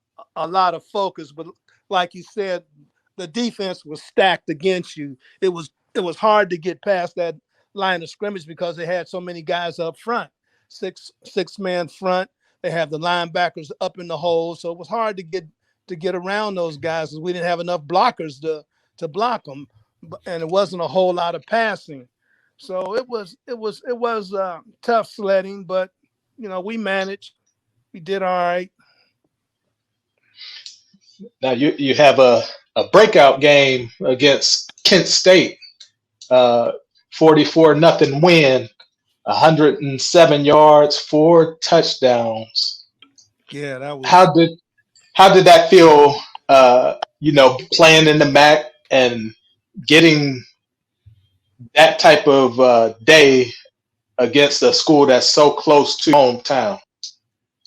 lot of focus. But like you said, the defense was stacked against you. It was hard to get past that line of scrimmage because they had so many guys up front, six-man front. They have the linebackers up in the hole, so it was hard to get around those guys because we didn't have enough blockers to block them, and it wasn't a whole lot of passing. So it was tough sledding, but we managed. We did all right.
Now you have a breakout game against Kent State, 44-0 win, 107 yards, 4 touchdowns.
Yeah, that was.
How did that feel? Playing in the MAC and getting that type of day against a school that's so close to hometown?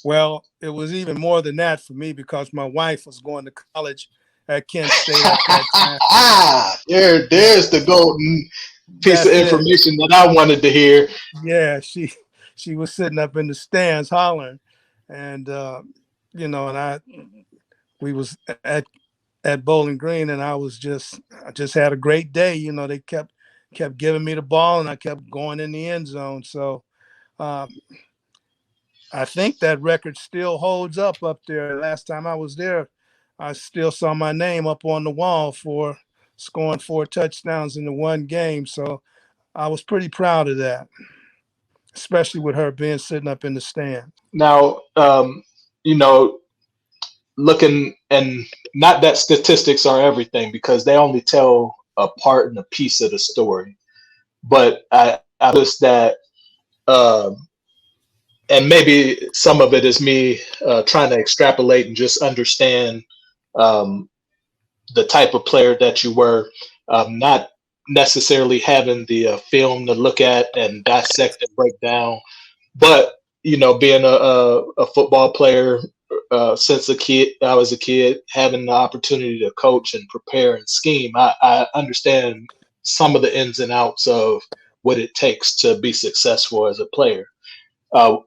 Well, it was even more than that for me because my wife was going to college at Kent State at that time.
There's the golden piece of
That's it.
information that I wanted to hear.
Yeah, she was sitting up in the stands hollering, and and we was at Bowling Green, and I just had a great day. They kept giving me the ball, and I kept going in the end zone. So I think that record still holds up there. Last time I was there, I still saw my name up on the wall for scoring 4 touchdowns in the one game. So I was pretty proud of that, especially with her being sitting up in the stand.
Now, you know, looking, and not that statistics are everything because they only tell a part and a piece of the story, but I noticed that, and maybe some of it is me trying to extrapolate and just understand um, the type of player that you were, not necessarily having the film to look at and dissect and break down, but being a football player since I was a kid, having the opportunity to coach and prepare and scheme, I understand some of the ins and outs of what it takes to be successful as a player.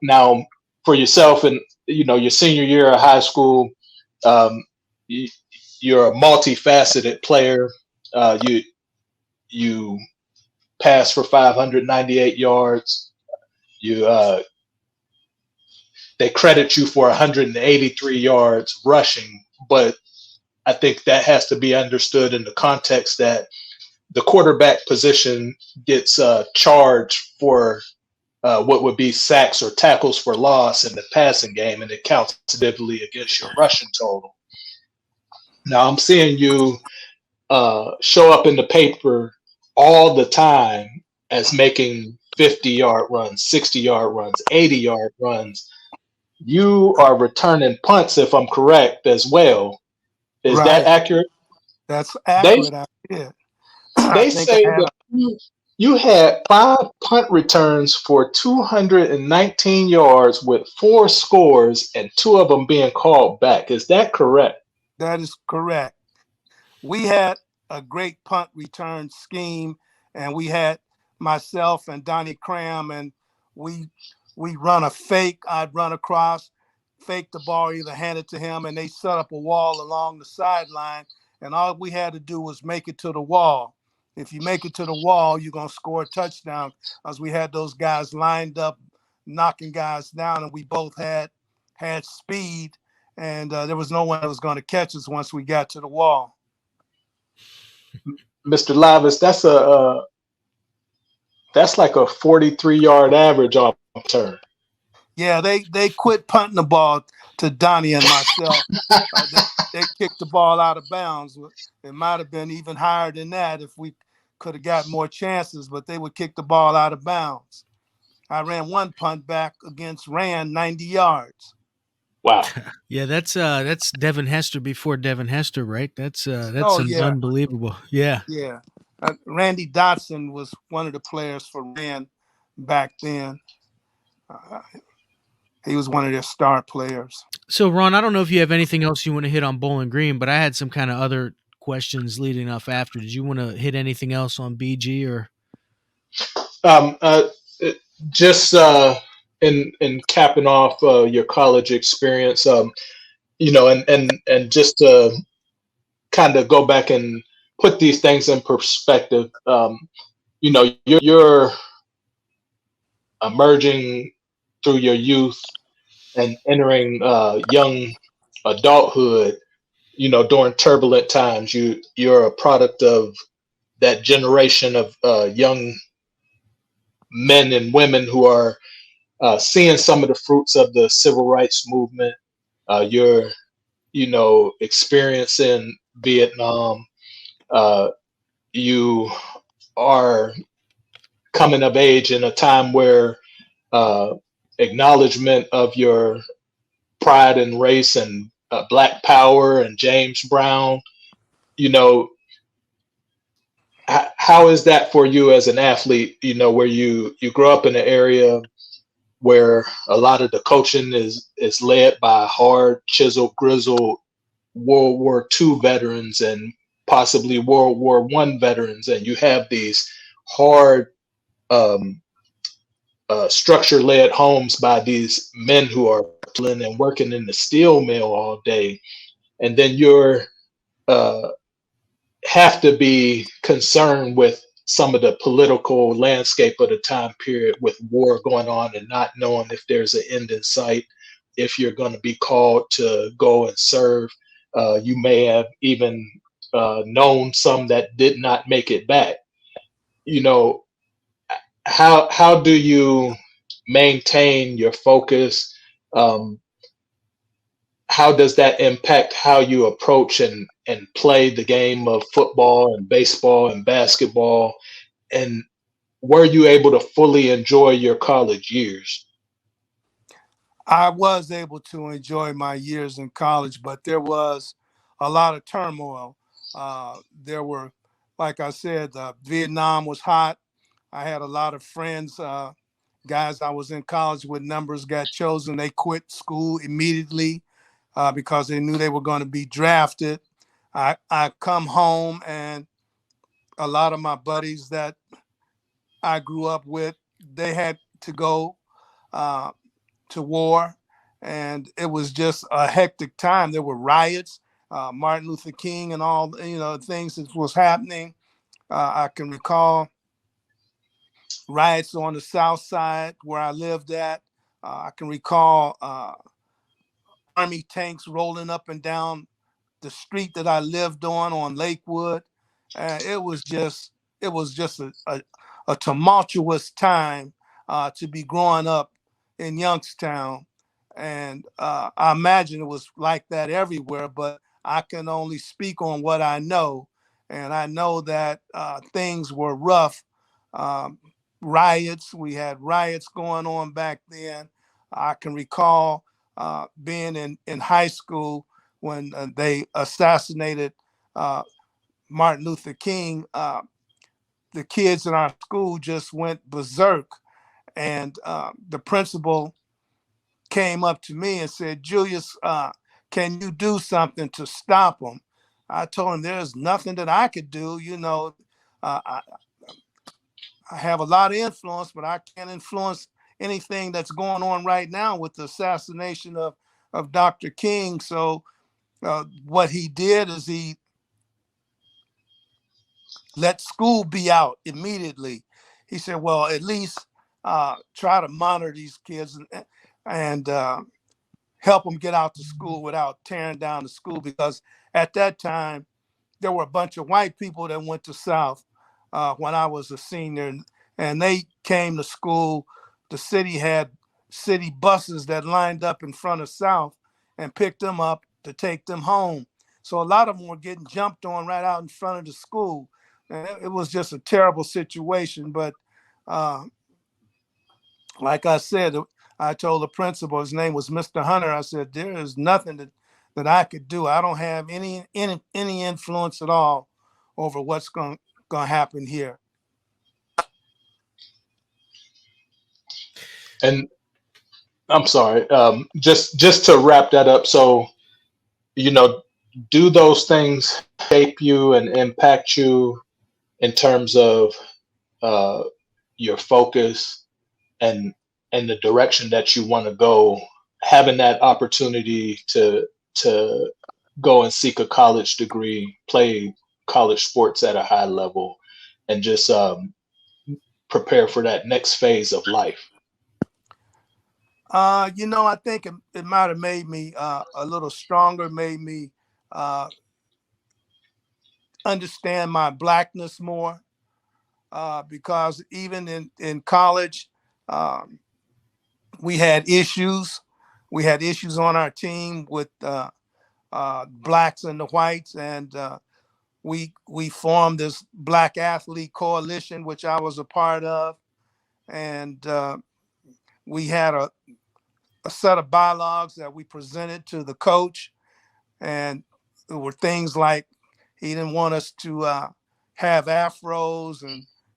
Now, for yourself, and your senior year of high school, um, you, you're a multifaceted player. You passed for 598 yards. You They credit you for 183 yards rushing, but I think that has to be understood in the context that the quarterback position gets charged for what would be sacks or tackles for loss in the passing game, and it counts positively against your rushing total. Now I'm seeing you show up in the paper all the time as making 50-yard runs, 60-yard runs, 80-yard runs. You are returning punts, if I'm correct, as well. Is that
Right.
accurate?
That's
They
accurate. I did.
they
I think I
say
had
that you had 5 punt returns for 219 yards with 4 scores and 2 of them being called back. Is that correct?
that is correct. We had a great punt return scheme, and we had myself and Donnie Cram, and we run a fake. I'd run across, fake the ball, either hand it to him, and they set up a wall along the sideline, and all we had to do was make it to the wall. If you make it to the wall, you're gonna score a touchdown, as we had those guys lined up, knocking guys down, and we both had speed, and there was no one that was going to catch us once we got to the wall.
Mr. Livas, that's like a 43-yard average off turn.
Yeah, they quit punting the ball to Donnie and myself. They kicked the ball out of bounds. It might have been even higher than that if we could have got more chances, but they would kick the ball out of bounds. I ran one punt back against Rand 90 yards.
Wow.
Yeah, that's Devin Hester before Devin Hester, right? That's
Oh, yeah.
unbelievable. Yeah.
Yeah. Randy Dotson was one of the players for Rand back then. He was one of their star players.
So, Ron, I don't know if you have anything else you want to hit on Bowling Green, but I had some kind of other questions leading up after. Did you want to hit anything else on BG or?
Um, uh, just in capping off your college experience, and just to kind of go back and put these things in perspective, you're emerging through your youth and entering young adulthood, during turbulent times. You're a product of that generation of young men and women who are seeing some of the fruits of the civil rights movement. You're, experiencing Vietnam. You are coming of age in a time where acknowledgement of your pride and race and Black Power and James Brown, you know, how is that for you as an athlete? You know, where you grow up in an area where a lot of the coaching is led by hard, chiseled, grizzled World War II veterans and possibly World War I veterans, and you have these hard, um, structure-led homes by these men who are pulling and working in the steel mill all day, and then you're uh, have to be concerned with some of the political landscape of the time period with war going on and not knowing if there's an end in sight, if you're going to be called to go and serve. You may have even known some that did not make it back. You know, how do you maintain your focus? Um, how does that impact how you approach and play the game of football and baseball and basketball? And were you able to fully enjoy your college years?
I was able to enjoy my years in college, but there was a lot of turmoil. There were, like I said, Vietnam was hot. I had a lot of friends, guys I was in college with, numbers got chosen. They quit school immediately because they knew they were going to be drafted. I come home, and a lot of my buddies that I grew up with, they had to go uh, to war, and it was just a hectic time. There were riots, Martin Luther King, and all things that was happening. I can recall riots on the South Side where I lived at. I can recall Army tanks rolling up and down the street that I lived on Lakewood. It was just a tumultuous time to be growing up in Youngstown. And I imagine it was like that everywhere, but I can only speak on what I know. And I know that things were rough. Um, Riots, we had riots going on back then. I can recall being in high school when they assassinated uh, Martin Luther King. The kids in our school just went berserk. And the principal came up to me and said, Julius, can you do something to stop them? I told him there's nothing that I could do. I have a lot of influence, but I can't influence anything that's going on right now with the assassination of Dr. King. So what he did is he let school be out immediately. He said, well, at least try to monitor these kids and help them get out to school without tearing down the school. Because at that time, there were a bunch of white people that went to South when I was a senior, and they came to school. The city had city buses that lined up in front of South and picked them up to take them home. So a lot of them were getting jumped on right out in front of the school. And it was just a terrible situation. But uh, like I said, I told the principal, his name was Mr. Hunter, I said, there is nothing that I could do. I don't have any influence at all over what's going to happen here.
And I'm sorry, just to wrap that up. So, you know, do those things shape you and impact you in terms of uh, your focus and the direction that you want to go? Having that opportunity to go and seek a college degree, play college sports at a high level, and just prepare for that next phase of life.
I think it might have made me a little stronger, made me understand my blackness more, because even in college, um, we had issues. We had issues on our team with blacks and the whites, and we formed this Black Athlete Coalition, which I was a part of, and we had a set of bylaws that we presented to the coach, and there were things like he didn't want us to have afros,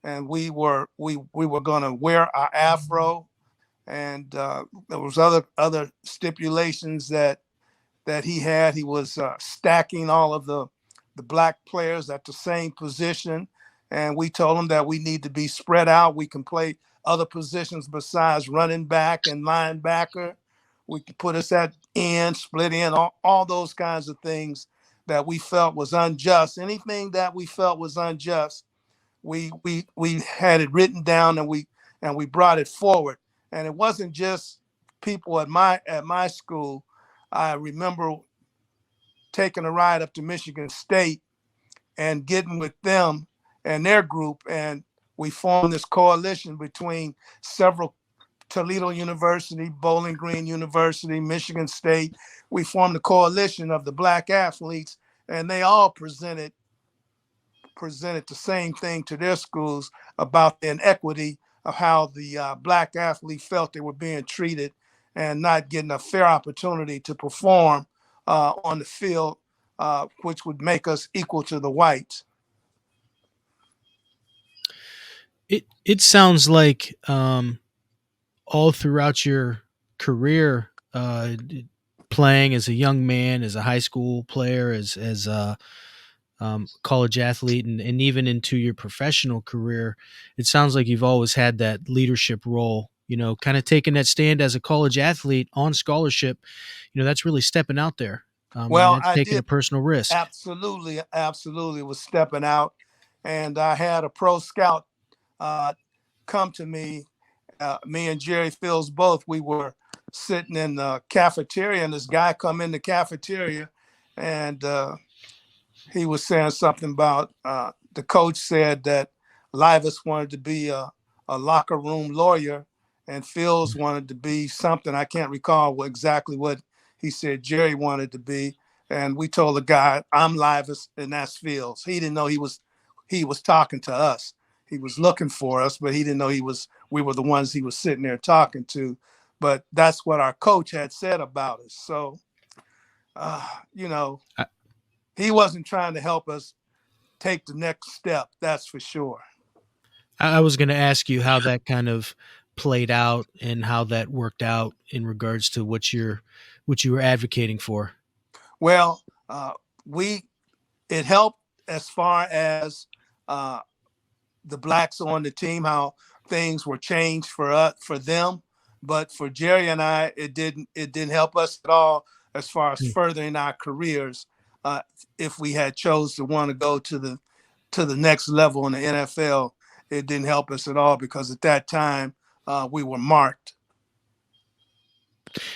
and we were going to wear our afro, and there was other stipulations that he had. He was stacking all of the black players at the same position, and we told him that we need to be spread out. We can play other positions besides running back and linebacker. We could put us at end, split end, all those kinds of things that we felt was unjust. Anything that we felt was unjust, we had it written down, and we brought it forward. And it wasn't just people at my school. I remember taking a ride up to Michigan State and getting with them and their group, and we formed this coalition between several Toledo University, Bowling Green University, Michigan State. We formed a coalition of the black athletes, and they all presented the same thing to their schools about the inequity of how the black athlete felt they were being treated and not getting a fair opportunity to perform on the field, which would make us equal to the whites.
It sounds like all throughout your career, playing as a young man, as a high school player, as a college athlete, and even into your professional career, it sounds like you've always had that leadership role. Kind of taking that stand as a college athlete on scholarship. That's really stepping out there.
Well,
that's
I
taking
did.
a personal risk.
Absolutely was stepping out, and I had a pro scout come to me. Me and Jerry Fields both. We were sitting in the cafeteria, and this guy come in the cafeteria, and he was saying something about the coach said that Livas wanted to be a locker room lawyer, and Fields wanted to be something. I can't recall exactly what he said Jerry wanted to be. And we told the guy, I'm Livas and that's Fields. He didn't know he was talking to us. He was looking for us, but he didn't know we were the ones he was sitting there talking to. But that's what our coach had said about us. So, he wasn't trying to help us take the next step. That's for sure.
I was going to ask you how that kind of played out and how that worked out in regards to what you were advocating for.
Well, it helped as far as the blacks on the team, how things were changed for them. But for Jerry and I, it didn't help us at all as far as furthering our careers. If we had chose to want to go to the next level in the NFL, it didn't help us at all because at that time we were marked.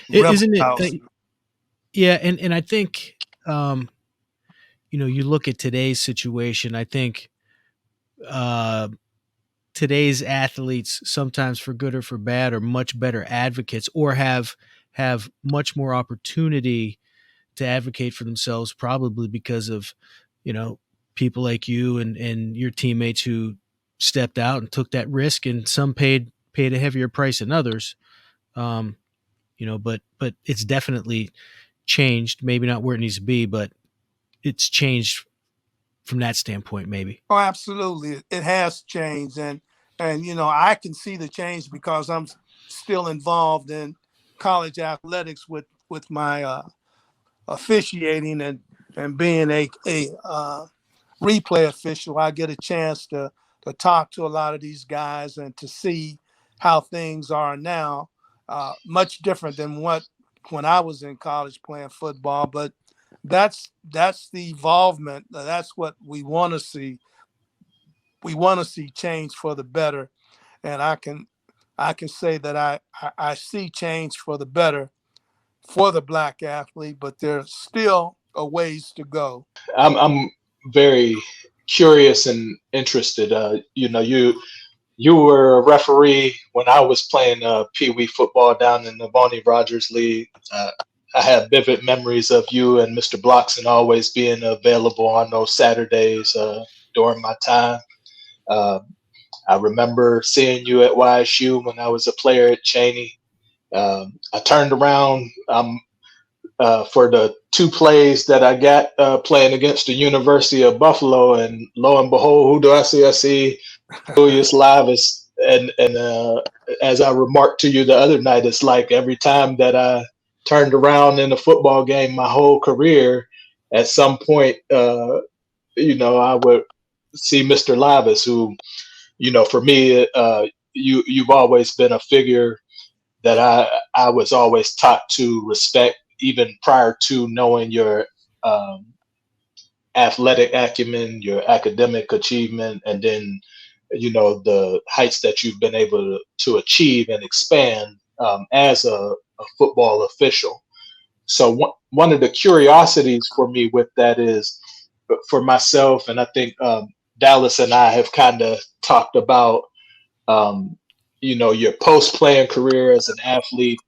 Isn't it? Yeah, and I think you look at today's situation. I think today's athletes, sometimes for good or for bad, are much better advocates or have much more opportunity to advocate for themselves, probably because of people like you and your teammates who stepped out and took that risk, and some paid a heavier price than others. But it's definitely changed. Maybe not where it needs to be, but it's changed from that standpoint, maybe.
Oh, absolutely. It has changed. And I can see the change because I'm still involved in college athletics with my officiating and being a replay official. I get a chance to talk to a lot of these guys and to see how things are now, much different than when I was in college playing football. But that's the involvement. That's what we want to see. We want to see change for the better, and I can say that I see change for the better for the black athlete, but there's still a ways to go.
I'm very curious and interested. You were a referee when I was playing Pee Wee football down in the Bonnie Rogers League. I have vivid memories of you and Mr. Blockson always being available on those Saturdays during my time. I remember seeing you at YSU when I was a player at Cheney. I turned around. I'm for the two plays that I got playing against the University of Buffalo, and lo and behold, who do I see? I see Julius Livas, and as I remarked to you the other night, it's like every time that I turned around in a football game, my whole career, at some point, I would see Mr. Livas, who, for me, you've always been a figure that I was always taught to respect, even prior to knowing your um, athletic acumen, your academic achievement, and then the heights that you've been able to achieve and expand as a football official. So one of the curiosities for me with that is, for myself, and I think Dallas and I have kind of talked about um, your post-playing career as an athlete.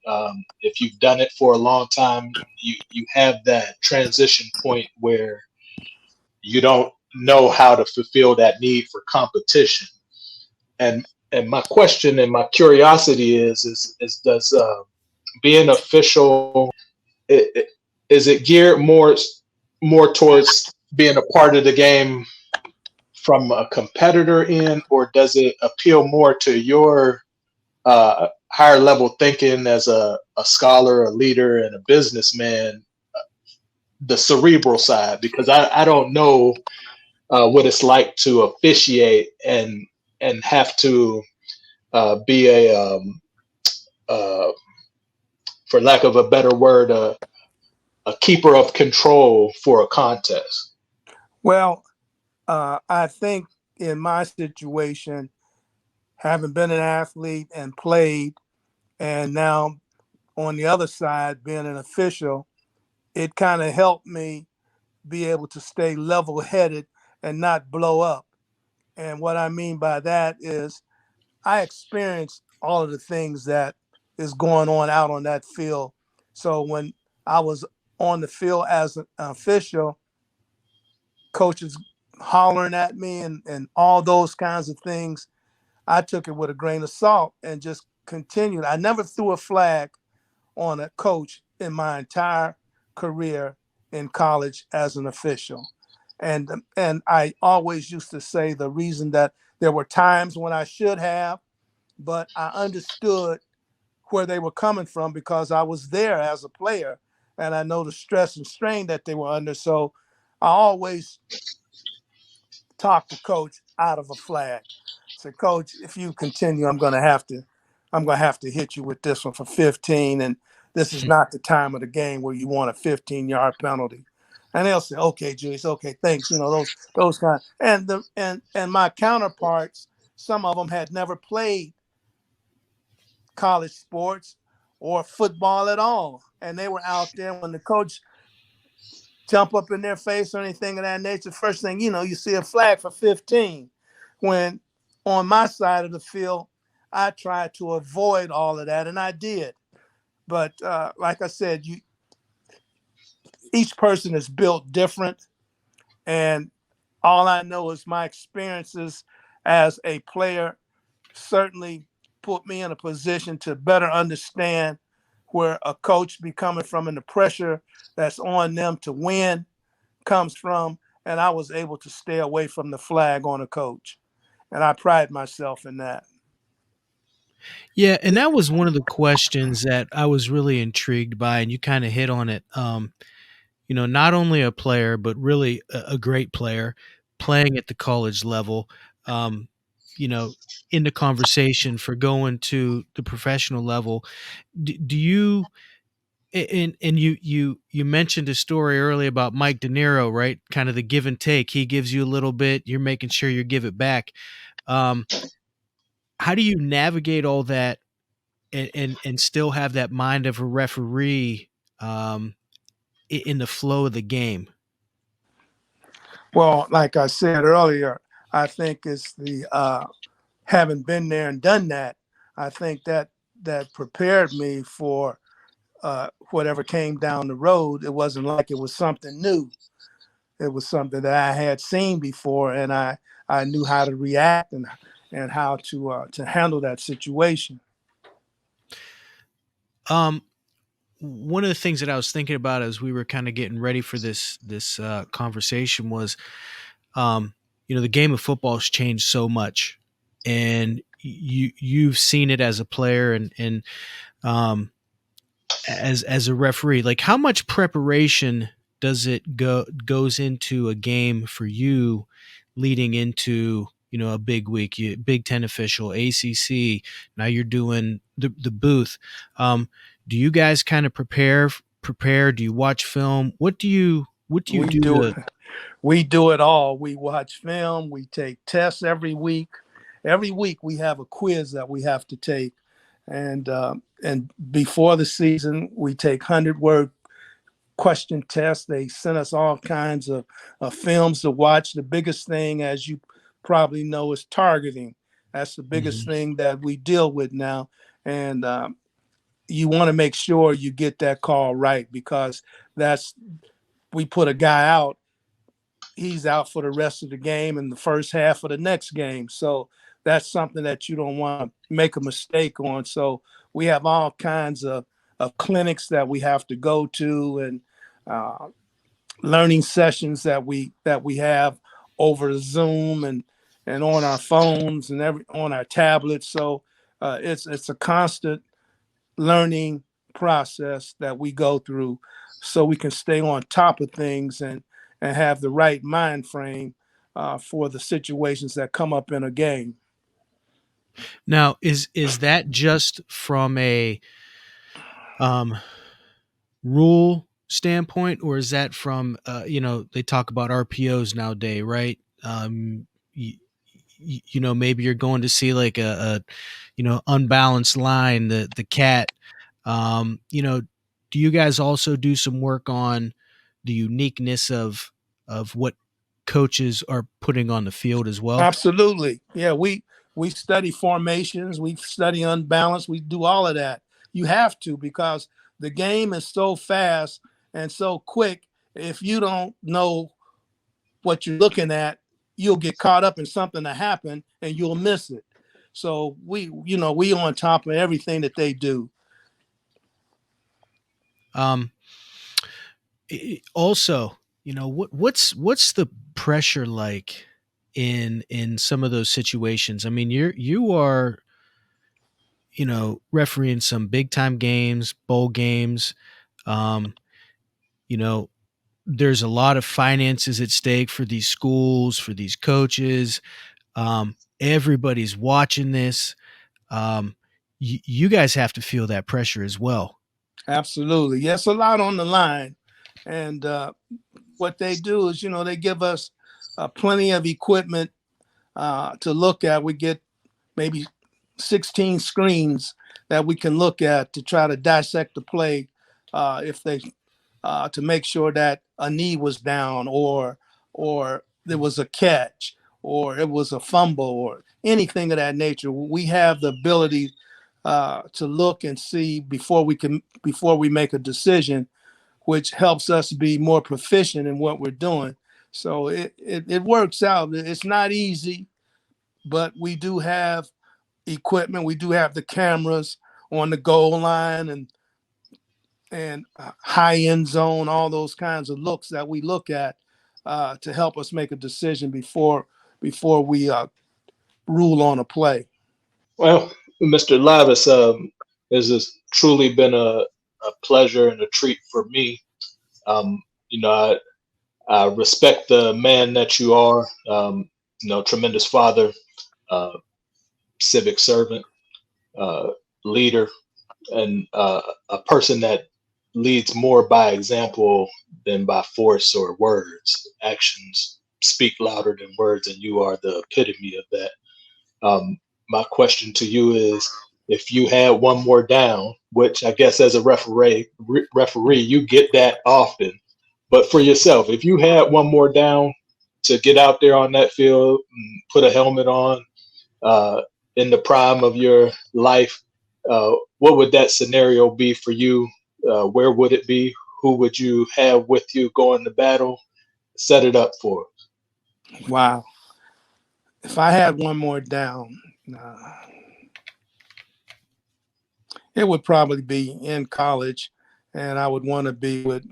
If you've done it for a long time, you have that transition point where you don't know how to fulfill that need for competition. And my question and my curiosity is does being official, is it geared more towards being a part of the game from a competitor in, or does it appeal more to your higher level thinking as a scholar, a leader, and a businessman, the cerebral side? Because I don't know what it's like to officiate and have to be uh, for lack of a better word, a keeper of control for a contest.
Well, I think in my situation, having been an athlete and played, and now on the other side, being an official, it kind of helped me be able to stay level headed and not blow up. And what I mean by that is I experienced all of the things that is going on out on that field. So when I was on the field as an official, coaches hollering at me and all those kinds of things, I took it with a grain of salt and just continued. I never threw a flag on a coach in my entire career in college as an official. And I always used to say the reason that there were times when I should have, but I understood where they were coming from because I was there as a player and I know the stress and strain that they were under. So I always talk the coach out of a flag. Say, Coach, if you continue, I'm gonna have to hit you with this one for 15. And this is not the time of the game where you want a 15-yard penalty. And they'll say, okay, Julius, okay, thanks. Those kind. And my counterparts, some of them had never played college sports or football at all. And they were out there when the coach jump up in their face or anything of that nature. First thing you see a flag for 15. When on my side of the field, I tried to avoid all of that, and I did. But like I said, each person is built different, and all I know is my experiences as a player certainly put me in a position to better understand where a coach be coming from and the pressure that's on them to win comes from. And I was able to stay away from the flag on a coach. And I pride myself in that.
Yeah, and that was one of the questions that I was really intrigued by, and you kind of hit on it. Not only a player, but really a great player playing at the college level. Um, in the conversation for going to the professional level, do you? And you mentioned a story earlier about Mike De Niro, right? Kind of the give and take. He gives you a little bit, you're making sure you give it back. Um, how do you navigate all that and still have that mind of a referee in the flow of the game?
Well, like I said earlier, I think it's the having been there and done that. I think that prepared me for whatever came down the road. It wasn't like it was something new. It was something that I had seen before, and I knew how to react and how to handle that situation.
Um, one of the things that I was thinking about as we were kind of getting ready for this conversation was, the game of football has changed so much, and you've seen it as a player and um, as a referee. Like, how much preparation does it goes into a game for you leading into a big week, Big Ten official, ACC? Now you're doing the booth. Do you guys kind of prepare? Do you watch film? What do you
We
do
do
to?
we do it all. We watch film. We take tests every week. Every week we have a quiz that we have to take, and before the season we take 100-word question tests. They send us all kinds of films to watch. The biggest thing, as you probably know, is targeting. That's the biggest
Mhm.
thing that we deal with now, and you want to make sure you get that call right, because we put a guy out, he's out for the rest of the game and the first half of the next game. So that's something that you don't want to make a mistake on. So we have all kinds of clinics that we have to go to, and uh, learning sessions that we have over Zoom and on our phones and on our tablets. So it's a constant learning process that we go through, so we can stay on top of things and have the right mind frame for the situations that come up in a game.
Now, is that just from a um, rule standpoint, or is that from they talk about RPOs nowadays, right? Maybe you're going to see like a unbalanced line, the cat. Do you guys also do some work on the uniqueness of what coaches are putting on the field as well?
Absolutely. Yeah, we study formations, we study unbalance, we do all of that. You have to, because the game is so fast and so quick. If you don't know what you're looking at, you'll get caught up in something that happened and you'll miss it. So we on top of everything that they do.
Um, Also, what's the pressure like in some of those situations? I mean, you are refereeing some big time games, bowl games. Um, you know, there's a lot of finances at stake for these schools, for these coaches. Everybody's watching this. You guys have to feel that pressure as well.
Absolutely. Yes, a lot on the line. And what they do is, they give us plenty of equipment to look at. We get maybe 16 screens that we can look at to try to dissect the play, if they to make sure that a knee was down, or there was a catch, or it was a fumble, or anything of that nature. We have the ability to look and see before we make a decision, which helps us be more proficient in what we're doing. So it works out. It's not easy, but we do have equipment. We do have the cameras on the goal line and high end zone, all those kinds of looks that we look at to help us make a decision before we rule on a play.
Well, Mr. Livas, this has truly been a pleasure and a treat for me. You know, I respect the man that you are. Tremendous father, uh, civic servant, uh, leader, and a person that leads more by example than by force or words. Actions speak louder than words, and you are the epitome of that. My question to you is, if you had one more down, which I guess as a referee, you get that often, but for yourself, if you had one more down to get out there on that field, and put a helmet on, uh, in the prime of your life, what would that scenario be for you? Where would it be? Who would you have with you going to battle? Set it up for us.
Wow. If I had one more down, it would probably be in college. and I would want to be with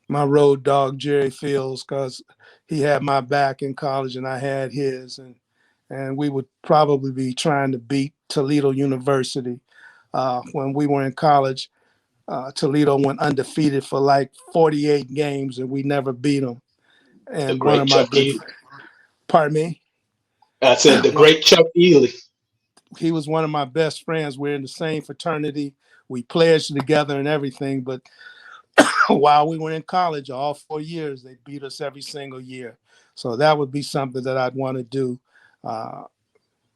my road dog Jerry Fields, because he had my back in college and I had his, and we would probably be trying to beat Toledo University. When we were in college, Toledo went undefeated for like 48 games, and we never beat them.
The
And one
great
of my
Chuck
good,
Ely.
pardon me,
I said the great Chuck Ely.
he was one of my best friends. We're in the same fraternity. We pledged together and everything. But while we were in college, all 4 years, they beat us every single year. So that would be something that I'd want to do.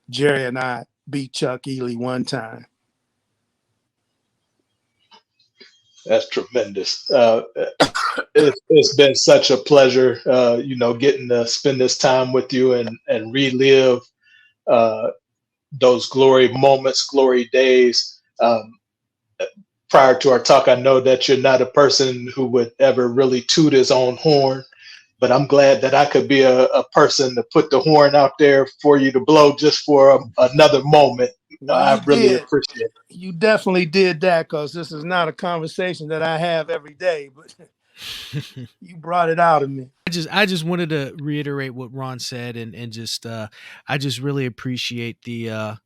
Jerry and I beat Chuck Ely one time.
That's tremendous. It's been such a pleasure, getting to spend this time with you and relive those glory moments, glory days. Prior to our talk, I know that you're not a person who would ever really toot his own horn, but I'm glad that I could be a person to put the horn out there for you to blow just for another moment.
Well,
I
you
really
did.
appreciate it.
You definitely did that, because this is not a conversation that I have every day, but you brought it out of me.
I just wanted to reiterate what Ron said, and just I just really appreciate the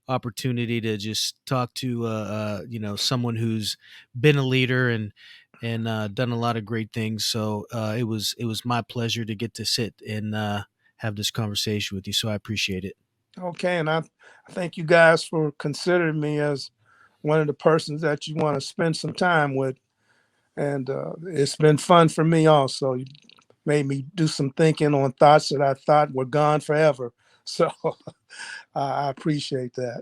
opportunity to just talk to someone who's been a leader and done a lot of great things. So it was my pleasure to get to sit and have this conversation with you. So I appreciate it.
Okay, and I thank you guys for considering me as one of the persons that you want to spend some time with. And it's been fun for me also. You made me do some thinking on thoughts that I thought were gone forever. So I appreciate that.